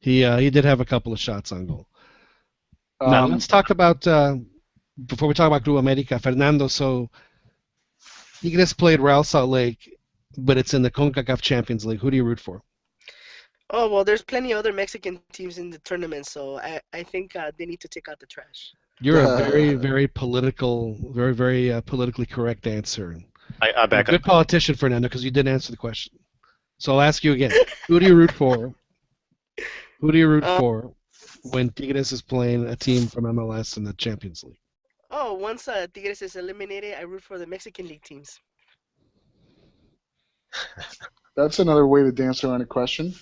Yeah. He did have a couple of shots on goal. Now let's talk about before we talk about Club America, Fernando. So Tigres played Real Salt Lake, but it's in the CONCACAF Champions League. Who do you root for? Oh, well, there's plenty of other Mexican teams in the tournament, so I think they need to take out the trash. You're a very, very political, very, very politically correct answer. I back You're a good politician, Fernando, because you didn't answer the question. So I'll ask you again. Who do you root for? Who do you root for when Tigres is playing a team from MLS in the Champions League? Oh, once Tigres is eliminated, I root for the Mexican League teams. That's another way to dance around a question.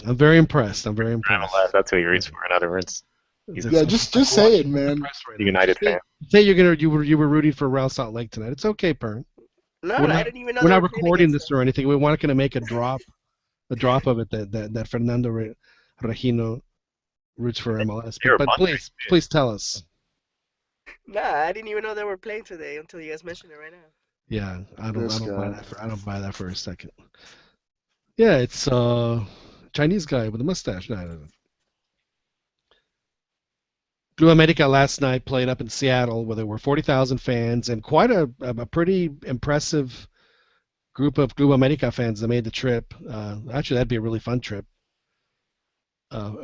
I'm very impressed. I'm very impressed. MLS, that's who he roots for. In other words, Yeah, just say it, man. the United fan. Say you were rooting for Real Salt Lake tonight. It's okay, Pern. No, I didn't even know We're they not were playing recording against this or anything. We weren't going to make a drop of it that Fernando Regino roots for MLS. But please tell us. Nah, I didn't even know they were playing today until you guys mentioned it right now. Yeah, I don't buy that for a second. Yeah, it's Chinese guy with a mustache. No, I don't know. Club America last night played up in Seattle where there were 40,000 fans and quite a pretty impressive group of Club America fans that made the trip. Actually, that'd be a really fun trip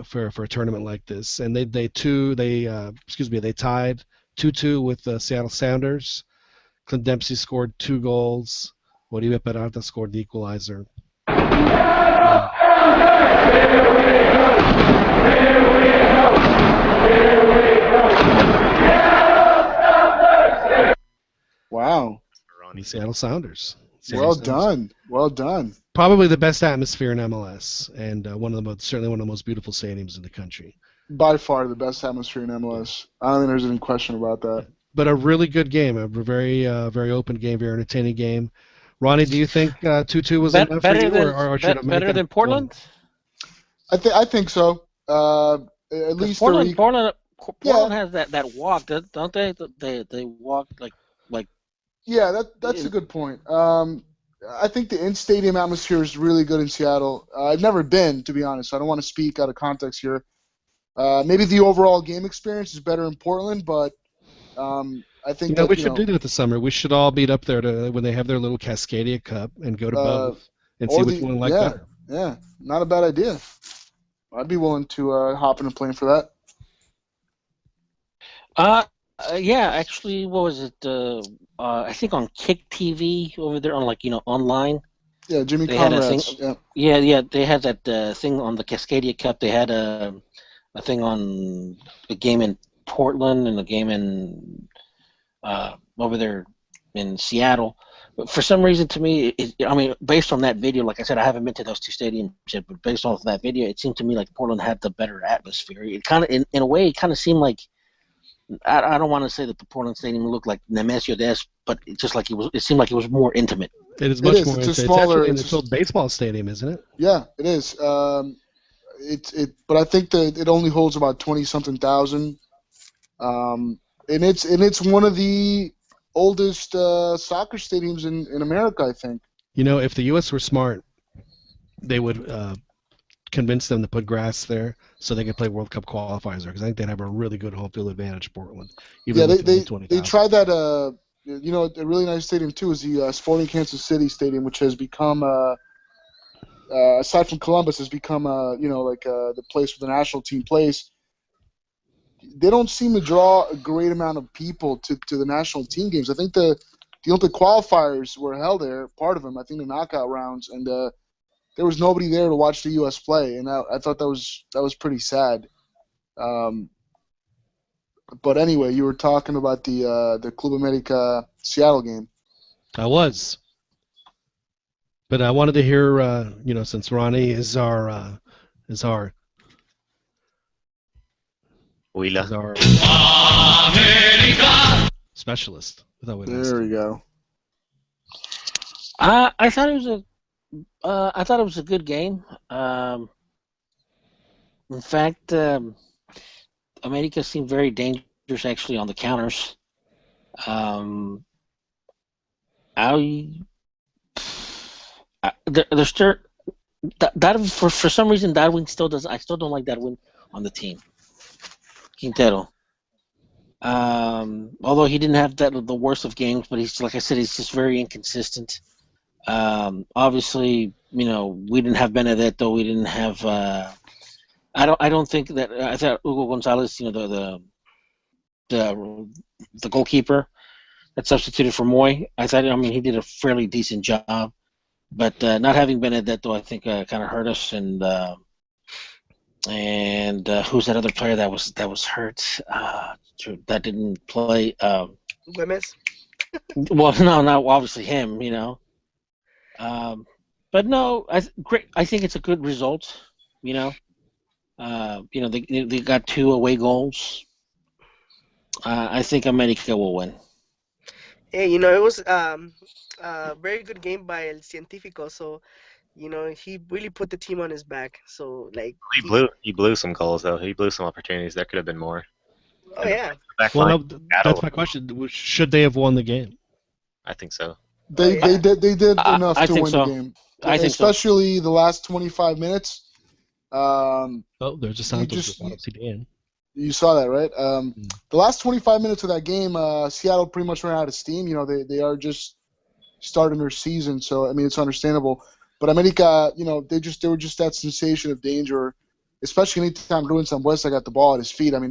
for a tournament like this. And they tied 2-2 with the Seattle Sounders. Clint Dempsey scored 2 goals. Oribe Peralta scored the equalizer. Wow. The Seattle Sounders. Well done. Probably the best atmosphere in MLS, and certainly one of the most beautiful stadiums in the country. By far the best atmosphere in MLS. I don't think there's any question about that. But a really good game, a very very open game, very entertaining game. Ronnie, do you think 2-2 was enough for Better you, than or should America better than have won? Portland? I think so. At Because least they're yeah, Portland has that walk, don't they? They walk like yeah. That's a in, good point. I think the in-stadium atmosphere is really good in Seattle. I've never been, to be honest. So I don't want to speak out of context here. Maybe the overall game experience is better in Portland, but I think We that should do that this summer. We should all meet up there when they have their little Cascadia Cup and go to uh, both and see or which the one we like yeah, better. yeah, not a bad idea. I'd be willing to hop in a plane for that. yeah, actually, what was it? I think on Kick TV over there on online. Yeah, Jimmy They had a thing. Conrad's. Yeah. Yeah, they had that thing on the Cascadia Cup. They had a thing on a game in Portland and a game in over there in Seattle. But for some reason, to me, I mean, based on that video, like I said, I haven't been to those two stadiums yet, but based off that video, it seemed to me like Portland had the better atmosphere. It kind of, in a way, it kind of seemed like I don't want to say that the Portland Stadium looked like Nemesio Des, but it just like it seemed like it was more intimate. It is much is. more. It's a It's smaller. actually an It's actual baseball stadium, isn't it? yeah, it is. But I think that it only holds about 20-something thousand. And it's one of the oldest soccer stadiums in America, I think. If the U.S. were smart, they would convince them to put grass there so they could play World Cup qualifiers there, because I think they'd have a really good home field advantage, Portland. Yeah, Even with only 20,000. they tried that. A really nice stadium too is the Sporting Kansas City Stadium, which has become aside from Columbus, has become the place where the national team plays. They don't seem to draw a great amount of people to the national team games. I think the Olympic qualifiers were held there, part of them. I think the knockout rounds, and there was nobody there to watch the U.S. play, and I thought that was pretty sad. But anyway, you were talking about the Club America Seattle game. I was, but I wanted to hear, since Ronnie is our Huila. is our specialist. I thought we'd ask There him. we go. I thought it was a good game. In fact, America seemed very dangerous actually on the counters. There's still that for some reason Darwin still doesn't. I still don't like Darwin on the team. Quintero. Although he didn't have the worst of games, but he's, like I said, he's just very inconsistent. Obviously, we didn't have Benedetto. We didn't have. I don't think that. I thought Hugo Gonzalez, the goalkeeper that substituted for Moy. I mean, he did a fairly decent job, but not having Benedetto, I think, kind of hurt us. And who's that other player that was hurt? That didn't play. Gomez. Well, no, not obviously him. But no, I think it's a good result. They got 2 away goals. I think America will win. Hey, it was a very good game by El Científico. So, he really put the team on his back. So, like, He blew some goals though. He blew some opportunities. There could have been more. oh yeah, Back Well, line, no, that's my question. Should they have won the game? I think so. They yeah. did enough I to think win so. the game, I think so. especially the last 25 minutes. Oh, there's a Santos. Dan. You saw that, right? The last 25 minutes of that game, Seattle pretty much ran out of steam. They are just starting their season, so I mean it's understandable. But America, they were just that sensation of danger, especially anytime Ruben Sambuesa got the ball at his feet. I mean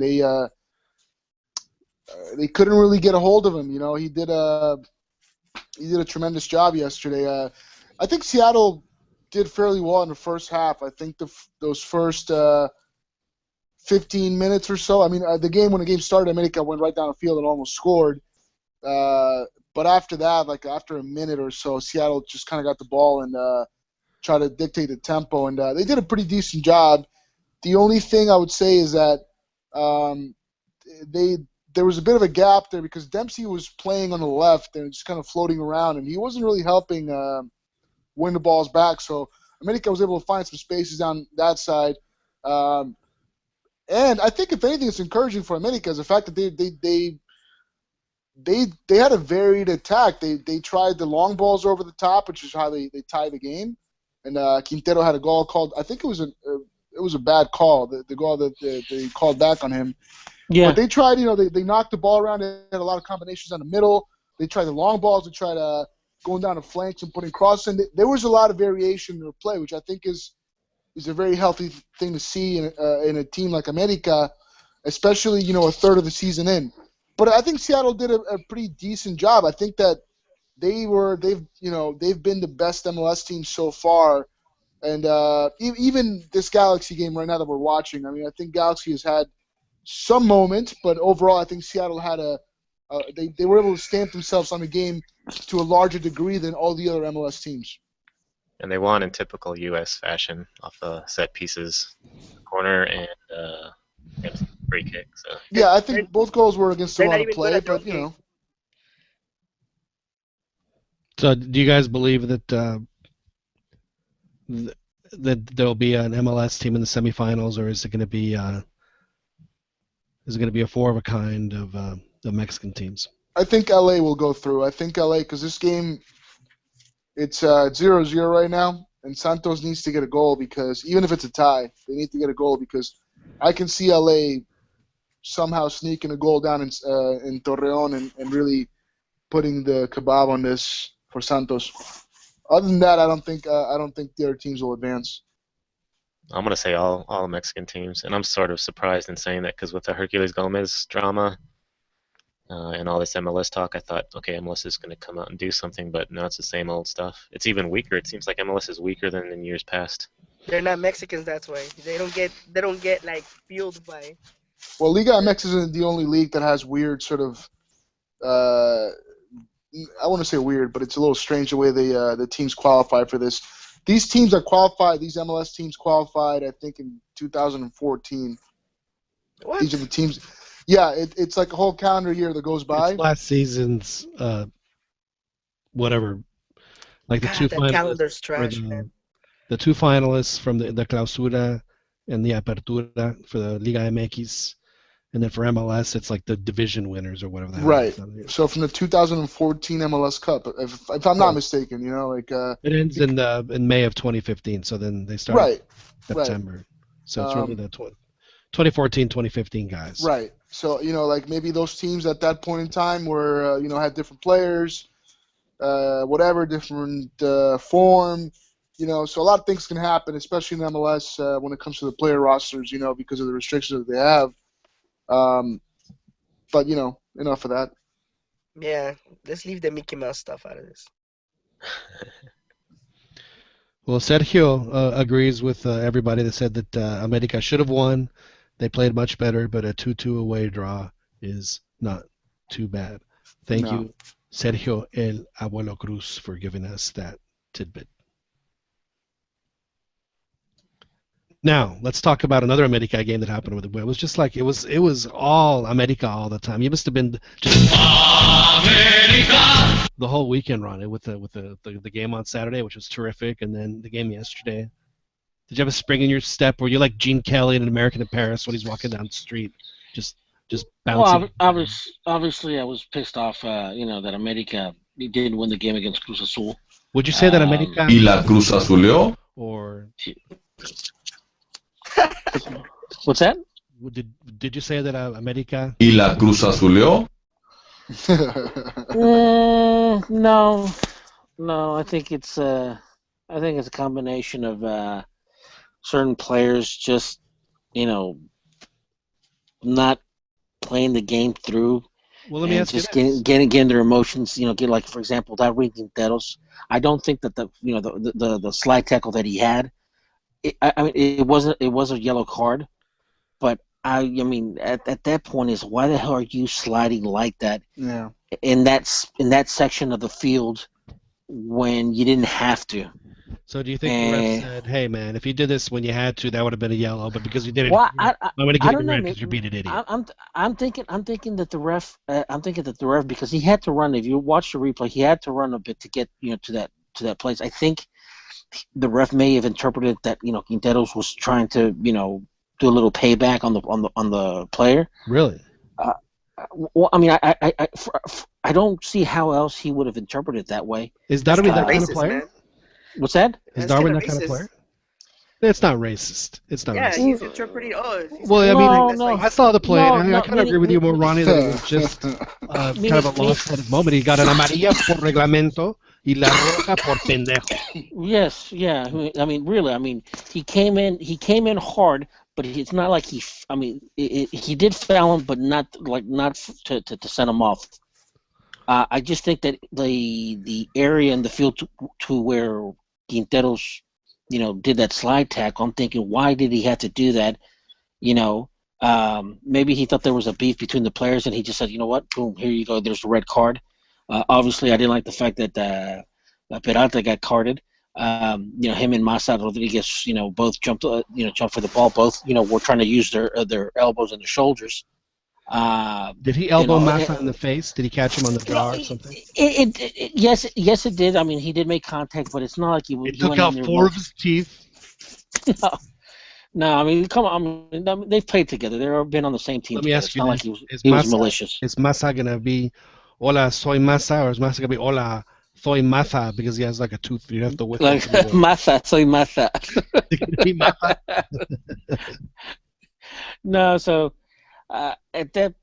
they couldn't really get a hold of him. He did a tremendous job yesterday. I think Seattle did fairly well in the first half. I think those first 15 minutes or so. I mean, when the game started, America went right down the field and almost scored. But after that, like after a minute or so, Seattle just kind of got the ball and tried to dictate the tempo, and they did a pretty decent job. The only thing I would say is that there was a bit of a gap there because Dempsey was playing on the left and just kind of floating around, and he wasn't really helping win the balls back. So America was able to find some spaces down that side. And I think if anything, it's encouraging for America is the fact that they had a varied attack. They tried the long balls over the top, which is how they tie the game. And Quintero had a goal called. I think it was a bad call. The goal that they called back on him. Yeah. But they tried. They knocked the ball around. They had a lot of combinations on the middle. They tried the long balls. They tried going down the flanks and putting crosses. And there was a lot of variation in their play, which I think is a very healthy thing to see in a team like America, especially a third of the season in. But I think Seattle did a pretty decent job. I think that they've been the best MLS team so far, and even this Galaxy game right now that we're watching. I mean, I think Galaxy has had some moments, but overall, I think Seattle had they were able to stamp themselves on the game to a larger degree than all the other MLS teams. And they won in typical U.S. fashion off set pieces, corner and free kick. So yeah, I think both goals were against the run of play, but So, do you guys believe that that there'll be an MLS team in the semifinals, or is it going to be a four of a kind of the Mexican teams? I think LA will go through. I think LA because this game. It's 0-0 right now, and Santos needs to get a goal because even if it's a tie, they need to get a goal because I can see LA somehow sneaking a goal down in Torreon and really putting the kebab on this for Santos. Other than that, I don't think the other teams will advance. I'm gonna say all Mexican teams, and I'm sort of surprised in saying that because with the Herculez Gomez drama. And all this MLS talk, I thought, okay, MLS is going to come out and do something, but now it's the same old stuff. It's even weaker. It seems like MLS is weaker than in years past. They're not Mexicans, that's why. They don't get like fueled by. Well, Liga MX isn't the only league that has weird sort of. I want to say weird, but it's a little strange the way the teams qualify for this. These teams that qualified, these MLS teams qualified, I think in 2014. What? These are the teams. Yeah, it's like a whole calendar year that goes by. It's last season's whatever, like the two finalists. Calendar's trash, man. The two finalists from the Clausura and the Apertura for the Liga MX, and then for MLS, it's like the division winners or whatever. Right. So from the 2014 MLS Cup, if I'm not mistaken, it ends in May of 2015. So then they start September. Right. So it's really the 2014-2015 guys. Right. So, like maybe those teams at that point in time were, had different players, different form, so a lot of things can happen, especially in MLS when it comes to the player rosters, because of the restrictions that they have. But, enough of that. Yeah, let's leave the Mickey Mouse stuff out of this. Well, Sergio agrees with everybody that said that America should have won. They played much better, but a 2-2 away draw is not too bad. Thank you, Sergio El Abuelo Cruz, for giving us that tidbit. Now, let's talk about another America game that happened with it. It was just like it was all America all the time. You must have been just America the whole weekend, Ron, with the game on Saturday, which was terrific, and then the game yesterday. Did you have a spring in your step? Were you like Gene Kelly in An American in Paris when he's walking down the street, just bouncing? Well, I was pissed off, that America didn't win the game against Cruz Azul. Would you say that America? ¿Y la Cruz Azuleó? Or what's that? Did you say that America? ¿Y la Cruz Azuleó? No. I think it's a combination of certain players just, not playing the game through. Well, let me ask you this. Getting their emotions, get like, for example, that Quinteros. I don't think that the slide tackle that he had, it was a yellow card, but at that point is why the hell are you sliding like that? Yeah. In that section of the field when you didn't have to. So do you think the ref And said, "Hey, man, if you did this when you had to, that would have been a yellow, but because you did it well, here, I'm going to I give you don't know. red because you're being an idiot." I'm thinking that the ref. Because he had to run. If you watch the replay, he had to run a bit to get to that place. I think the ref may have interpreted that Quinteros was trying to do a little payback on the player. Really? Uh, well, I mean, I don't see how else he would have interpreted it that way. Is That's Darwin kind that of kind of racist, player? man. What's that? Is That's kind Darwin of that kind of racist. player? It's not racist. It's not Yeah, racist. he's interpreting. Oh, if he's Well, gonna I be like, mean, No, that's why no, I he's. saw the play, no, and I no. kind of agree with you more, Ronnie, that it was just kind of a lopsided moment. He got an amarilla por reglamento y la roja por pendejo. Yes, yeah. I mean, really. I mean, he came in hard, but it's not like he. I mean, he did foul him, but not to send him off. I just think that the area in the field to where Quinteros, did that slide tackle. I'm thinking, why did he have to do that? Maybe he thought there was a beef between the players, and he just said, you know what, boom, here you go. There's a red card. Obviously, I didn't like the fact that Peralta got carded. Him and Massa Rodriguez, both jumped for the ball. Both, were trying to use their elbows and their shoulders. Did he elbow You know, Massa in the face? Did he catch him on the jaw or something? Yes, it did. I mean, he did make contact, but it's not like he It went took in out there. 4 of his teeth. No, I mean, come on. I mean, they've played together. They've been on the same team Let me together. ask It's you not this: like he was malicious. Is Massa gonna be "Hola, soy Massa" or is Massa gonna be "Hola, soy Massa" because he has like a tooth? You have to whip Like him. Massa, soy Massa. Be Massa. No, so at that,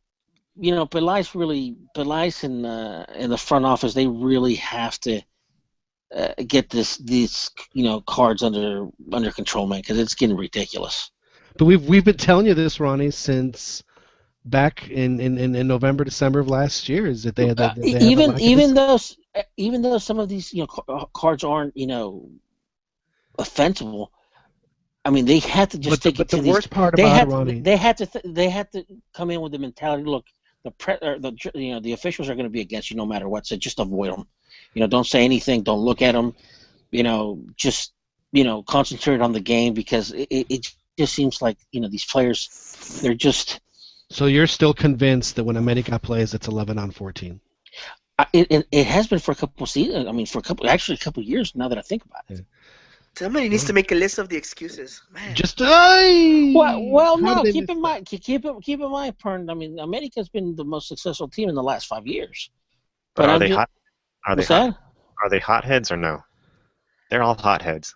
Pelice in the front office, they really have to get these cards under control, man, because it's getting ridiculous. But we've been telling you this, Ronnie, since back in November, December of last year, is that they have a lack of Even though some of these cards aren't offensive. I mean, they had to just take it to the these. worst part They about it, had Ronnie, they had to come in with the mentality. Look, the officials are going to be against you no matter what. So just avoid them. Don't say anything. Don't look at them. Just concentrate on the game because it just seems like these players, they're just. So you're still convinced that when America plays, it's 11 on 14? It has been for a couple of seasons. I mean, for a couple of years now that I think about it. Somebody needs to make a list of the excuses, man. Just Well, How no. did they Keep miss in that? mind, Pern. I mean, America's been the most successful team in the last 5 years. But are they I'm hot? Are they what's hot? that? Are they hotheads or no? They're all hotheads.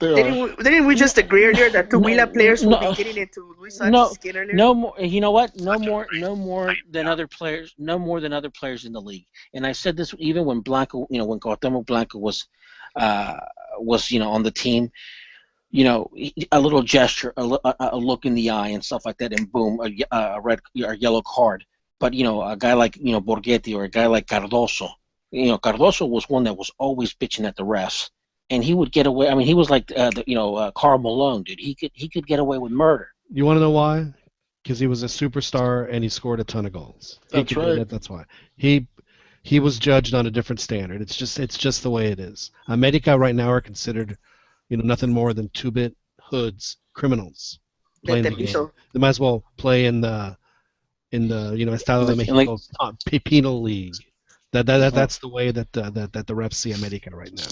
They are. Didn't we just agree earlier that Tuwila players will no, be getting into Luis no, Sanchez's skin earlier? no more. You know what? No more than other players. No more than other players in the league. And I said this even when Blanco, when Cuauhtemoc Blanco was on the team. A little gesture, a look in the eye, and stuff like that, and boom, a red or yellow card. But a guy like Borghetti or a guy like Cardoso, Cardoso was one that was always bitching at the refs, and he would get away. I mean, he was like Karl Malone, dude. He could get away with murder. You want to know why? Because he was a superstar and he scored a ton of goals. That's right. That's why he was judged on a different standard. It's just the way it is. America right now are considered, nothing more than two-bit hoods, criminals playing the game. They might as well play in the Estado de Mexico's penal league. That's the way that the refs see America right now.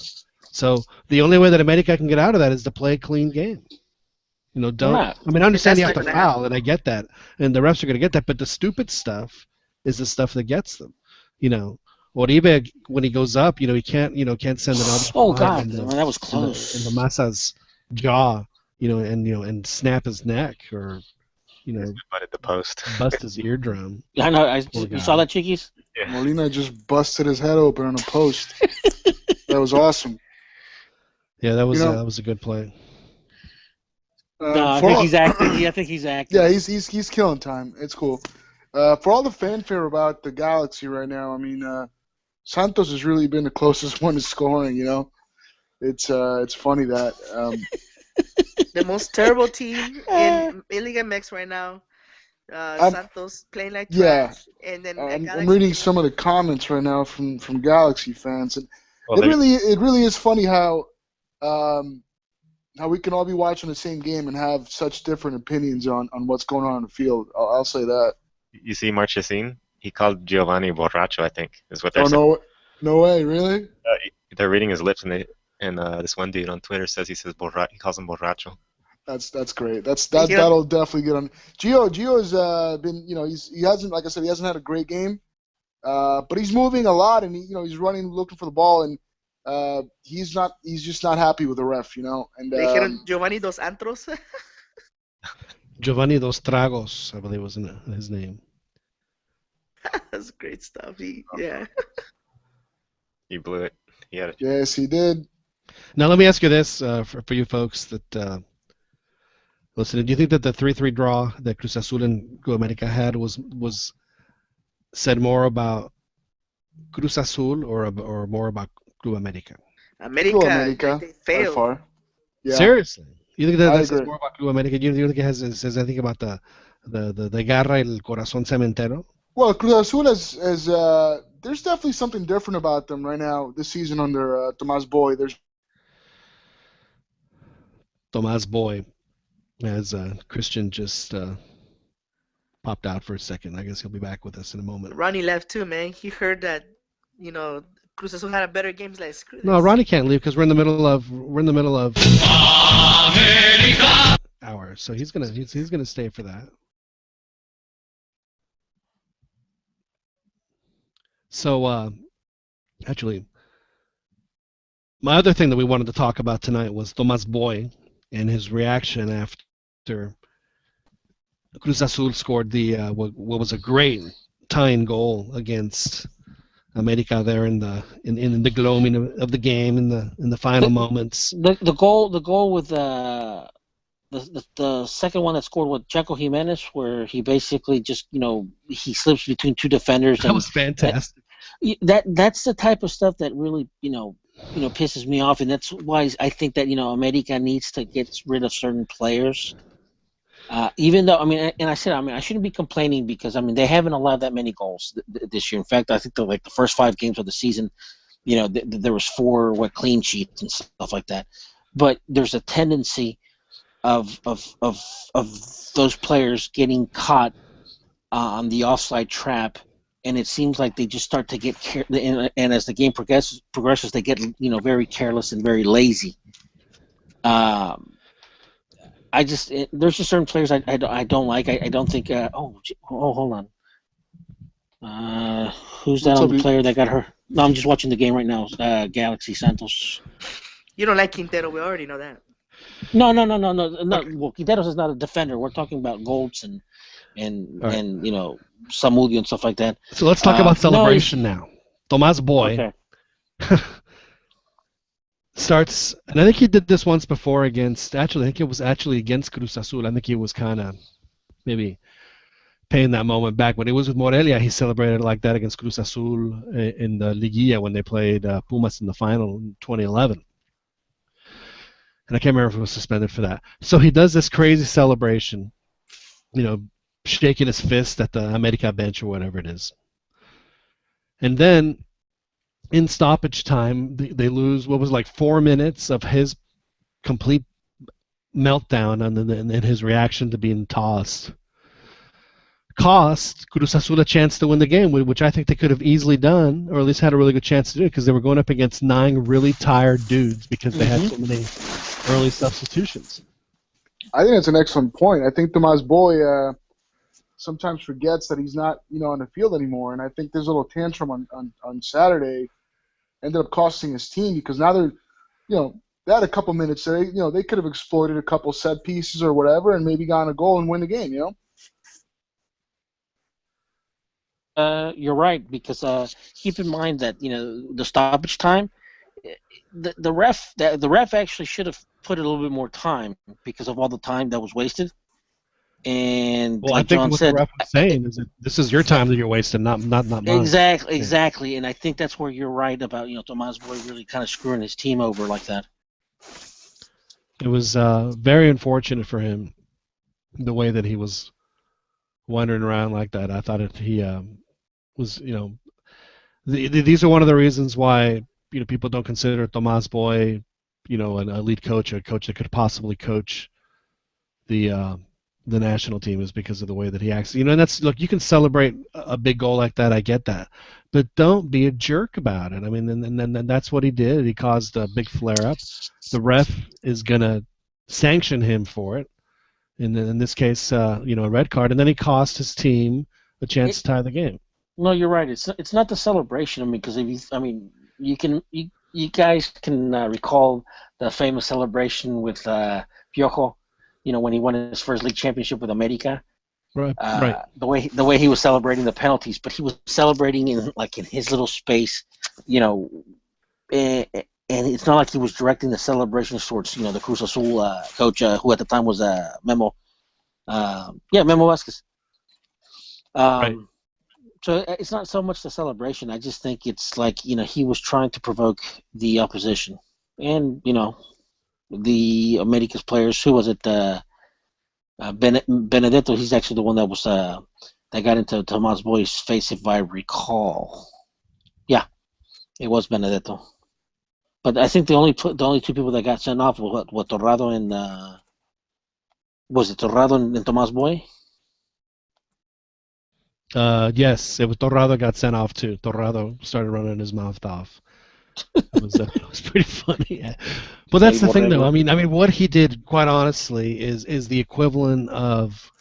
So the only way that America can get out of that is to play a clean game. I understand you have to foul, and I get that, and the refs are going to get that, but the stupid stuff is the stuff that gets them. Oribe, when he goes up, he can't send an elbow. Oh God, that was close. In the Massa's jaw, and snap his neck or, Butt at the post. bust his eardrum. I know. You saw that, Chiquis? Yeah. Molina just busted his head open on a post. That was awesome. Yeah, that was a good play. No, I think he's acting. Yeah, I think he's acting. Yeah, he's killing time. It's cool. For all the fanfare about the Galaxy right now, I mean, Santos has really been the closest one to scoring. It's funny that The most terrible team in Liga MX right now. Santos playing like trash, and then I'm reading some of the comments right now from Galaxy fans, and Well, it really is funny how how we can all be watching the same game and have such different opinions on what's going on in the field. I'll say that. You see Marchesín? He called Giovanni borracho, I think, is what they're Oh saying. no, no way, really? They're reading his lips, and this one dude on Twitter says he calls him borracho. That's great. That Yeah. that'll definitely get on. Gio's been, he hasn't, like I said, he hasn't had a great game, but he's moving a lot, and he's running, looking for the ball, and he's just not happy with the ref, and Le dijeron Giovanni dos Antros. Giovanni Dos Tragos, I believe was his name. That's great stuff. Yeah. He blew it. He had it. yes, he did. Now let me ask you this for you folks that listen. Do you think that the 3-3 draw that Cruz Azul and Club America had was said more about Cruz Azul or more about Club America? America, America, like, they by failed. far. Yeah. Seriously, you think that I this is agree. more about Club America? You think it says anything about the garra el corazón cementero? Well, Cruz Azul there's definitely something different about them right now this season under Tomás Boy. There's Tomás Boy, as Christian just popped out for a second. I guess he'll be back with us in a moment. Ronnie left too, man. He heard that, Cruz Azul had a better game. He's like, screw this. No, Ronnie can't leave because we're in the middle of hour, so he's gonna stay for that. So actually, my other thing that we wanted to talk about tonight was Tomás Boy and his reaction after Cruz Azul scored the what was a great tying goal against America there in the gloaming of the game in the final moments. The goal with the second one that scored with Chaco Jimenez, where he basically just he slips between two defenders. That was fantastic. That's the type of stuff that really pisses me off, and that's why I think that America needs to get rid of certain players. Even though I shouldn't be complaining because they haven't allowed that many goals this year. In fact, I think the first 5 games of the season, there was 4 clean sheets and stuff like that. But there's a tendency of those players getting caught on the offside trap, and it seems like they just start to get and as the game progresses, they get very careless and very lazy. There's just certain players I don't like. I don't think. Hold on. Who's that on the player that got hurt? No, I'm just watching the game right now. Galaxy Santos. You don't like Quintero. We already know that. No. Well, Quinteros is not a defender. We're talking about Golds and Samudio and stuff like that. So let's talk about celebration now. Tomás Boy starts, and I think he did this once before against. Actually, I think it was against Cruz Azul. I think he was kind of maybe paying that moment back. When he was with Morelia, he celebrated like that against Cruz Azul in the Liguilla when they played Pumas in the final in 2011. And I can't remember if he was suspended for that. So he does this crazy celebration, shaking his fist at the America bench or whatever it is. And then in stoppage time, they lose 4 minutes of his complete meltdown and his reaction to being tossed. Cost Cruz Azul a chance to win the game, which I think they could have easily done, or at least had a really good chance to do it, because they were going up against 9 really tired dudes because they had so many early substitutions. I think that's an excellent point. I think Tomás Boy sometimes forgets that he's not, on the field anymore, and I think this little tantrum on Saturday ended up costing his team because now they're, they had a couple minutes there. They could have exploited a couple set pieces or whatever and maybe gotten a goal and win the game. You're right, because keep in mind that the stoppage time, the ref actually should have put a little bit more time because of all the time that was wasted. And well, like I think John what said, the ref was saying is that this is your time that you're wasting, not mine. Exactly, and I think that's where you're right about Tomás Boy really kind of screwing his team over like that. It was very unfortunate for him, the way that he was wandering around like that. I thought he was, these are one of the reasons why people don't consider Tomás Boy, an elite coach, a coach that could possibly coach the national team is because of the way that he acts. And that's look. You can celebrate a big goal like that. I get that, but don't be a jerk about it. I mean, and then that's what he did. He caused a big flare up. The ref is gonna sanction him for it. In this case, a red card, and then he cost his team a chance to tie the game. No, you're right. It's not the celebration. I mean, because you guys can recall the famous celebration with Piojo, when he won his first league championship with America. Right. Right. The way he was celebrating the penalties, but he was celebrating in his little space, and it's not like he was directing the celebrations towards the Cruz Azul coach who at the time was Memo. Memo Vasquez. Right. So it's not so much the celebration. I just think it's he was trying to provoke the opposition, and the America's players. Who was it? Benedetto. He's actually the one that was that got into Tomas Boy's face, if I recall. Yeah, it was Benedetto. But I think the only two people that got sent off were Torrado and was it Torrado and Tomas Boy? Yes, it was Torrado got sent off too. Torrado started running his mouth off. It was pretty funny. But that's the thing, though. I mean, what he did, quite honestly, is the equivalent of,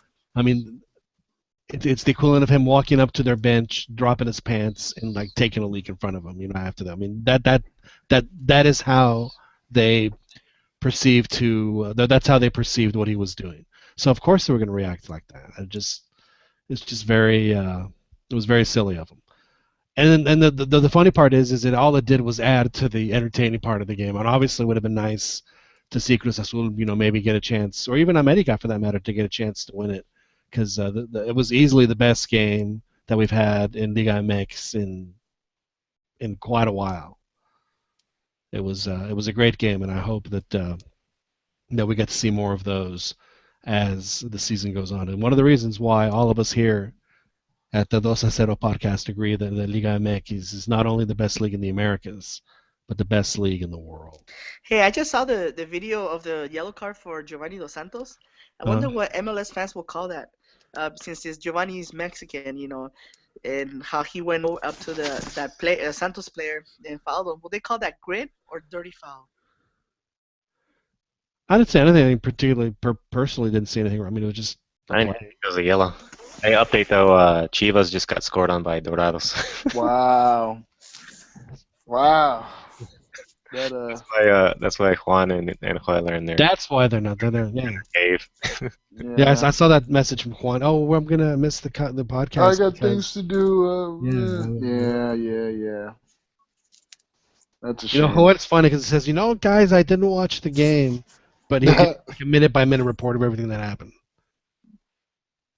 it's the equivalent of him walking up to their bench, dropping his pants, and taking a leak in front of them. After that. I mean, that is how they perceived that's how they perceived what he was doing. So of course they were going to react like that. It's just very, it was very silly of him. And the funny part is that all it did was add to the entertaining part of the game. And obviously it would have been nice to see Cruz Azul, maybe get a chance, or even America for that matter, to get a chance to win it, because it was easily the best game that we've had in Liga MX in quite a while. It was a great game, and I hope that we get to see more of those as the season goes on. And one of the reasons why all of us here at the 2-0 podcast agree that the Liga MX is not only the best league in the Americas, but the best league in the world. Hey, I just saw the video of the yellow card for Giovanni Dos Santos. I wonder what MLS fans will call that, since Giovanni is Mexican, and how he went up to that Santos player and fouled him. Will they call that grit or dirty foul? I didn't see anything particularly. Personally, didn't see anything wrong. I mean, it was just. I didn't think it was a yellow. Hey, update though. Chivas just got scored on by Dorados. Wow. Wow. That's why Juan and Joel are in there. That's why they're not. They're there. Yeah. Cave. Yeah, I saw that message from Juan. Oh, well, I'm gonna miss the podcast. I got things to do. Yeah. That's a shame. What's funny because it says, guys, I didn't watch the game, but he did a minute-by-minute report of everything that happened.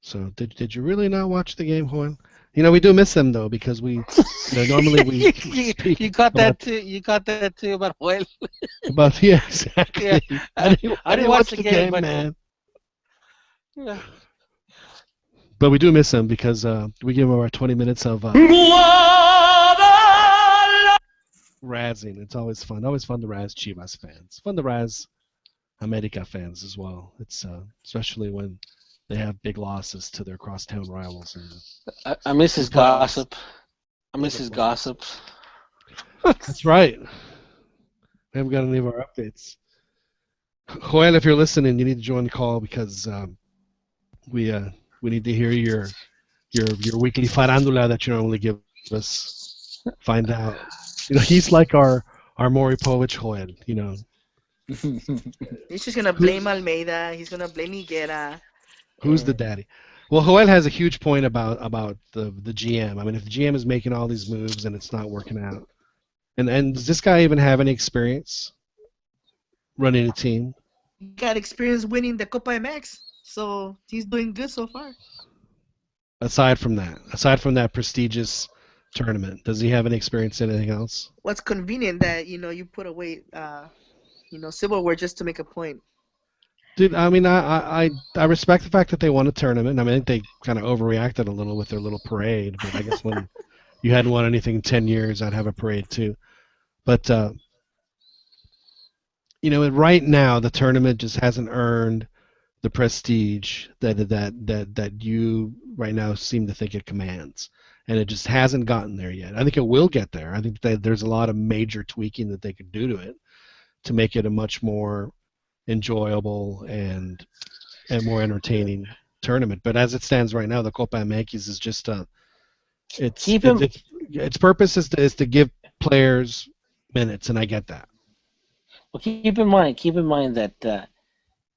So did you really not watch the game, Juan? We do miss them though, because we normally we speak you got that too. You got that too about Joel. Yeah, exactly. Yeah. I didn't watch the game, man. Yeah. But we do miss him because we give him our 20 minutes of razzing. It's always fun. Always fun to razz Chivas fans. Fun to razz America fans as well. It's especially when they have big losses to their crosstown rivals. I miss his gossip. I miss his gossip. That's right. We haven't got any of our updates. Joel, if you're listening, you need to join the call because we need to hear your weekly farandula that you normally give us. Find out. He's like our Maury Povich Joel. He's just gonna blame Almeida. He's gonna blame Higuera. Who's the daddy? Well, Joel has a huge point about the GM. I mean, if the GM is making all these moves and it's not working out, and does this guy even have any experience running a team? He got experience winning the Copa MX, so he's doing good so far. Aside from that prestigious tournament, does he have any experience in anything else? What's convenient that you put away silverware just to make a point. Dude, I mean, I respect the fact that they won a tournament. I mean, I think they kind of overreacted a little with their little parade. But I guess when you hadn't won anything in 10 years, I'd have a parade too. But right now the tournament just hasn't earned the prestige that you right now seem to think it commands, and it just hasn't gotten there yet. I think it will get there. I think that there's a lot of major tweaking that they could do to it to make it a much more enjoyable and more entertaining tournament. But as it stands right now, the Copa MX is just Keep him. its purpose is to give players minutes, and I get that. Well, keep in mind that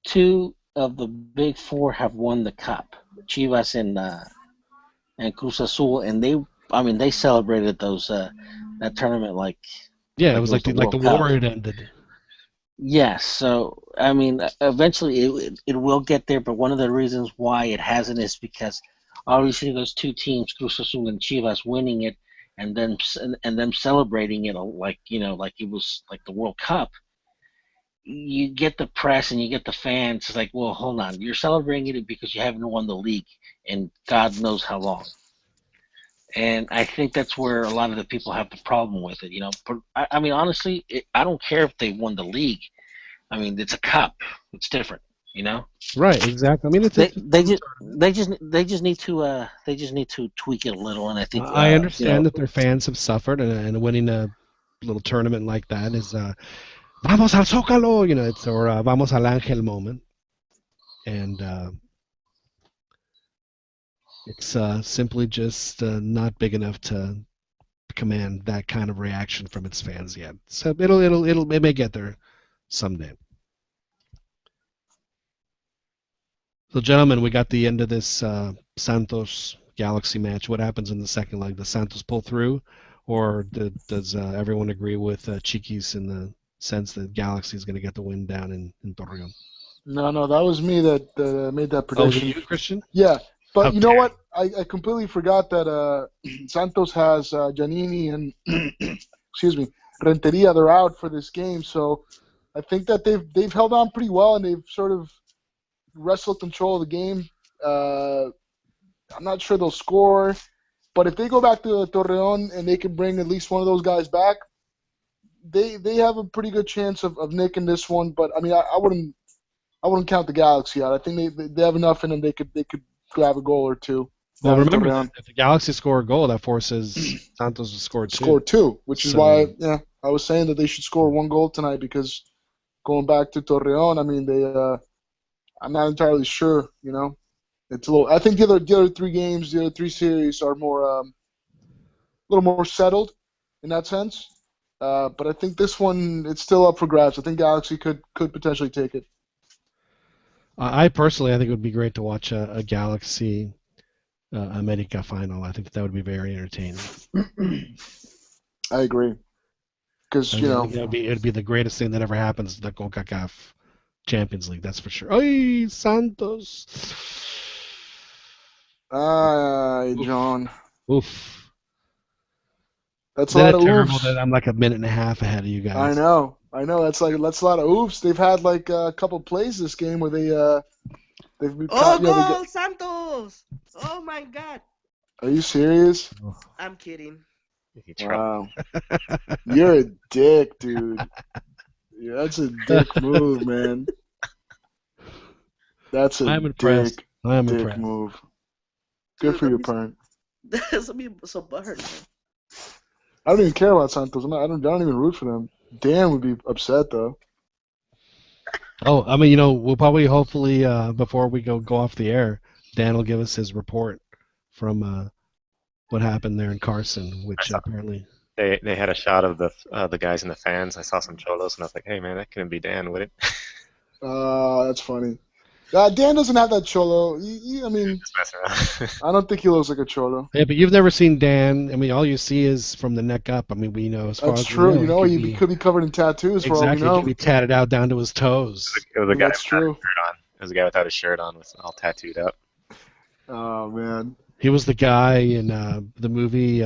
two of the big four have won the cup, Chivas and Cruz Azul, and they celebrated that tournament like Yeah, it it was was like the the World Cup. war had ended. Yes, so eventually it will get there, but one of the reasons why it hasn't is because obviously those two teams, Cruz Azul and Chivas, winning it and them celebrating it like like it was like the World Cup. You get the press and you get the fans. It's like, well, hold on, you're celebrating it because you haven't won the league in God knows how long. And I think that's where a lot of the people have the problem with it. But honestly, I don't care if they won the league. It's a cup. It's different. Right, exactly. I mean, it's They just need to tweak it a little, and I think I understand that their fans have suffered, and winning a little tournament like that is vamos al Zócalo, it's or vamos al Ángel moment, and it's simply just not big enough to command that kind of reaction from its fans yet. So it may get there someday. So, gentlemen, we got the end of this Santos Galaxy match. What happens in the second leg? Does Santos pull through, or does everyone agree with Chiquis in the sense that Galaxy is going to get the win down in Torreon? No, that was me that made that Oh, was it prediction. you, Christian? Yeah, but How you know dare what? I completely forgot that Santos has Giannini and excuse me, Renteria. They're out for this game, so I think that they've held on pretty well and they've sort of wrestled control of the game. I'm not sure they'll score, but if they go back to Torreon and they can bring at least one of those guys back, they have a pretty good chance of nicking this one. But I wouldn't count the Galaxy out. I think they have enough in them. They could grab a goal or two. Well, remember that if the Galaxy score a goal, that forces Santos to score two. Score two, which is why I was saying that they should score one goal tonight because going back to Torreon, I'm not entirely sure. It's a little. I think the other three games, the other three series are more a little more settled in that sense. But I think this one it's still up for grabs. I think Galaxy could potentially take it. I personally, I think it would be great to watch a Galaxy America final. I think that would be very entertaining. I agree. Because it'd be the greatest thing that ever happens to the CONCACAF Champions League. That's for sure. Ay, Santos. John. Oof. That's a lot of terrible oofs. that I'm like a minute and a half ahead of you guys. I know. That's a lot of oofs. They've had like a couple plays this game where they've been goal, Santos! Oh my God! Are you serious? I'm kidding. Wow. You're a dick, dude. Yeah, that's a dick move, man. That's a I'm impressed. dick move. Good for your parent. That's me so butthurt. I don't even care about Santos. I don't even root for them. Dan would be upset though. Oh, we'll probably hopefully before we go off the air, Dan will give us his report from what happened there in Carson, which apparently they had a shot of the guys in the fans. I saw some cholos and I was like, hey man, that couldn't be Dan, would it? That's funny. Dan doesn't have that cholo. Just messing around. I don't think he looks like a cholo. Yeah, but you've never seen Dan. All you see is from the neck up. We know as far That's as true. we know, He could be covered in tattoos for all we exactly. know. He could be tatted out down to his toes. It was a guy That's without true. a shirt on. It was a guy without a shirt on, with all tattooed up. Oh man. He was the guy in the movie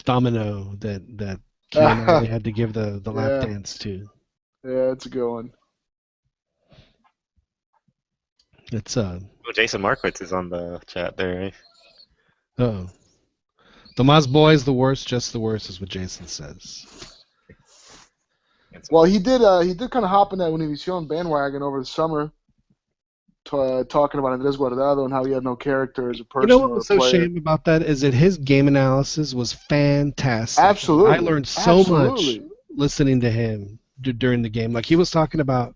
Domino that Keanu had to give the lap dance to. Yeah, it's a good one. It's Jason Markowitz is on the chat there. Eh? oh, Tomas Boy is the worst, just the worst is what Jason says. Well, he did kind of hop in that Univision bandwagon over the summer, talking about Andres Guardado and how he had no character as a person You know what or a was so player. shame about that is that his game analysis was fantastic. Absolutely. I learned so much Absolutely. listening to him during the game. Like he was talking about,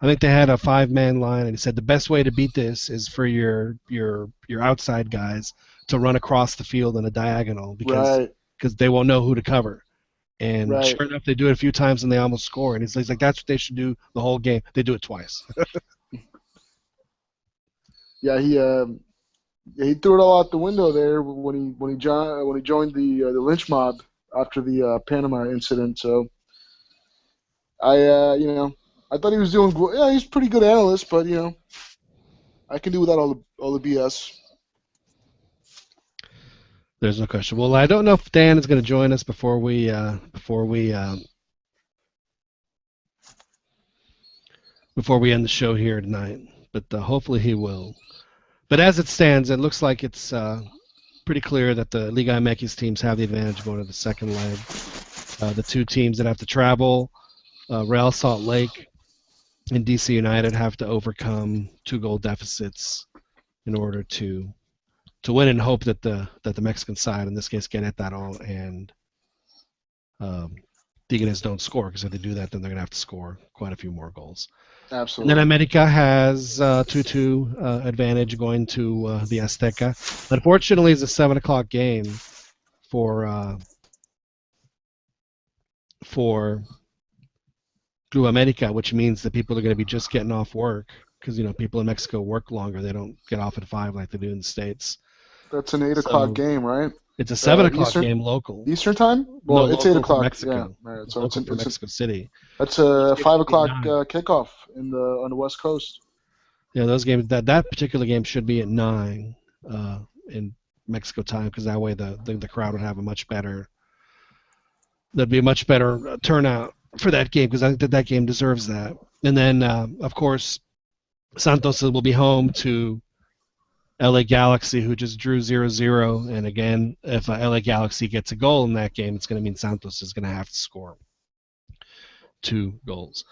I think they had a 5-man line, and he said the best way to beat this is for your outside guys to run across the field in a diagonal because they won't know who to cover. And Right. sure enough, they do it a few times and they almost score. And he's like, that's what they should do the whole game. They do it twice. Yeah, he threw it all out the window there when he joined the lynch mob after the Panama incident. So I thought he was doing he's a pretty good analyst, but I can do without all the BS. There's no question. Well, I don't know if Dan is going to join us before we end the show here tonight, but hopefully he will. But as it stands, it looks like it's pretty clear that the Liga MX teams have the advantage going to the second leg. The two teams that have to travel, Real Salt Lake and DC United, have to overcome 2-goal deficits in order to win and hope that the Mexican side, in this case, Querétaro and Tigres don't score, because if they do that, then they're going to have to score quite a few more goals. Absolutely. And then America has 2-2 advantage going to the Azteca. Unfortunately, it's a 7 o'clock game for Club America, which means that people are going to be just getting off work, because people in Mexico work longer. They don't get off at 5 like they do in the States. That's an 8 o'clock game, right? It's a 7 o'clock Eastern, game local. Eastern time? Well, no, it's 8 o'clock. Mexico. Yeah. Right. So it's Mexico City. That's a 5 o'clock kickoff on the West Coast. Yeah, those games. That particular game should be at 9 in Mexico time, because that way the crowd would have a much better. There'd be a much better turnout for that game, because I think that game deserves that. And then, of course, Santos will be home to LA Galaxy, who just drew 0-0. And again, if LA Galaxy gets a goal in that game, it's going to mean Santos is going to have to score 2 goals.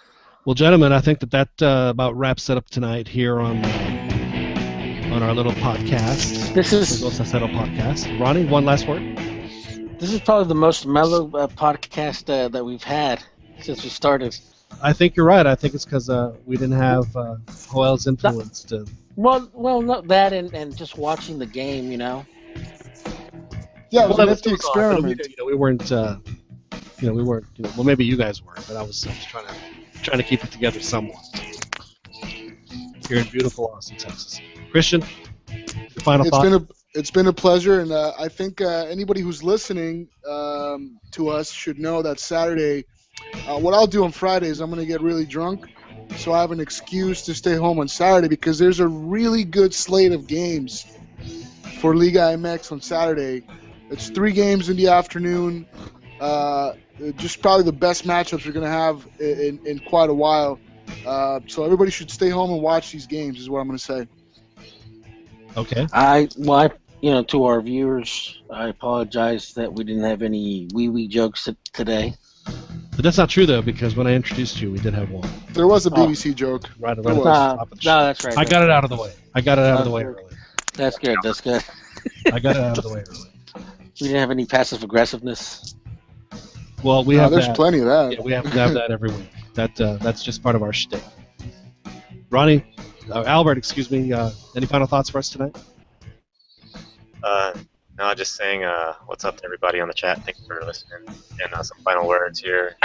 Well, gentlemen, I think that about wraps it up tonight here on our little podcast. This is the Dos a Cero podcast. Ronnie, one last word. This is probably the most mellow podcast that we've had since we started. I think you're right. I think it's because we didn't have Joel's influence to. Well, not that, and just watching the game, Yeah, it was an empty experiment. We weren't. We weren't. Well, maybe you guys were, but I was trying to keep it together somewhat. Here in beautiful Austin, Texas. Christian, your final thought. It's been a pleasure, and I think anybody who's listening to us should know that Saturday. What I'll do on Friday is I'm going to get really drunk, so I have an excuse to stay home on Saturday, because there's a really good slate of games for Liga MX on Saturday. It's 3 games in the afternoon, just probably the best matchups we're going to have in quite a while. So everybody should stay home and watch these games, is what I'm going to say. Okay. To our viewers, I apologize that we didn't have any wee jokes today. But that's not true, though, because when I introduced you, we did have one. There was a BBC joke. Right was. at the top of the show. No, that's right. I got it out of the way. Early. That's good. I got it out of the way early. We didn't have any passive aggressiveness. Well, we have there's that. Plenty of that. Yeah, we have that every week. That's just part of our shtick. Ronnie, Albert, excuse me. Any final thoughts for us tonight? No, just saying what's up to everybody on the chat. Thank you for listening. And some final words here.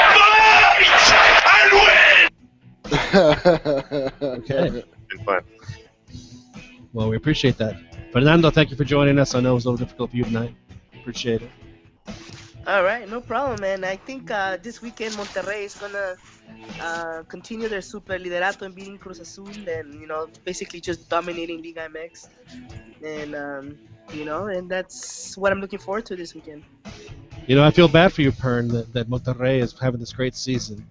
Okay. Been fun. Well, we appreciate that. Fernando, thank you for joining us. I know it was a little difficult for you tonight. Appreciate it. All right, no problem, man. I think this weekend Monterrey is gonna continue their super liderato and beating Cruz Azul, and basically just dominating Liga MX, and and that's what I'm looking forward to this weekend. I feel bad for you, Pern, that Monterrey is having this great season,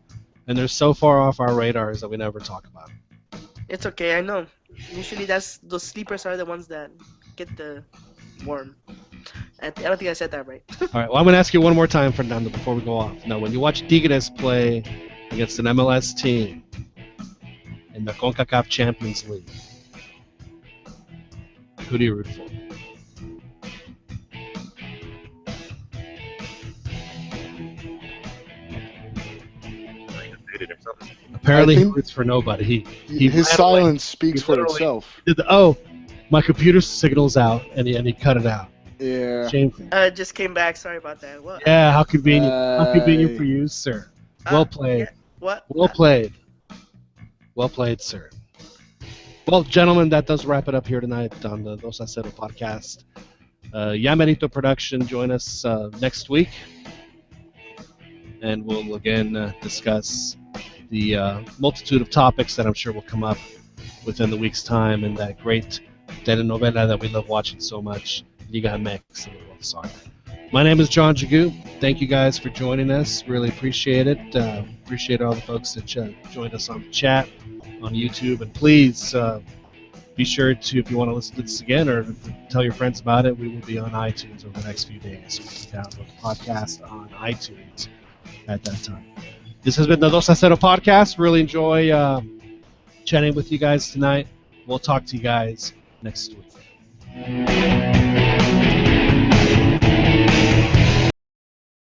and they're so far off our radars that we never talk about it. It's okay, I know. Usually those sleepers are the ones that get the worm. I don't think I said that right. All right, well, I'm going to ask you one more time, Fernando, before we go off. Now, when you watch Tigres play against an MLS team in the CONCACAF Champions League. Who do you root for? Muted or something. Apparently, I he think- roots for nobody. He His ran away. silence speaks He for literally itself. did my computer signal's out, and he cut it out. Yeah. Shameful. Just came back. Sorry about that. What? Yeah, how convenient. How convenient for you, sir. Well played. Yeah, what? Well played. Well played, sir. Well, gentlemen, that does wrap it up here tonight on the Dos a Cero podcast. Yamerito Production, join us next week. And we'll again discuss the multitude of topics that I'm sure will come up within the week's time and that great telenovela that we love watching so much, Liga MX and the World Soccer. My name is John Jagu. Thank you guys for joining us. Really appreciate it. Appreciate all the folks that joined us on the chat on YouTube. And please be sure to, if you want to listen to this again or tell your friends about it, we will be on iTunes over the next few days. So you can download the podcast on iTunes at that time. This has been the Dos a Cero podcast. Really enjoy chatting with you guys tonight. We'll talk to you guys next week.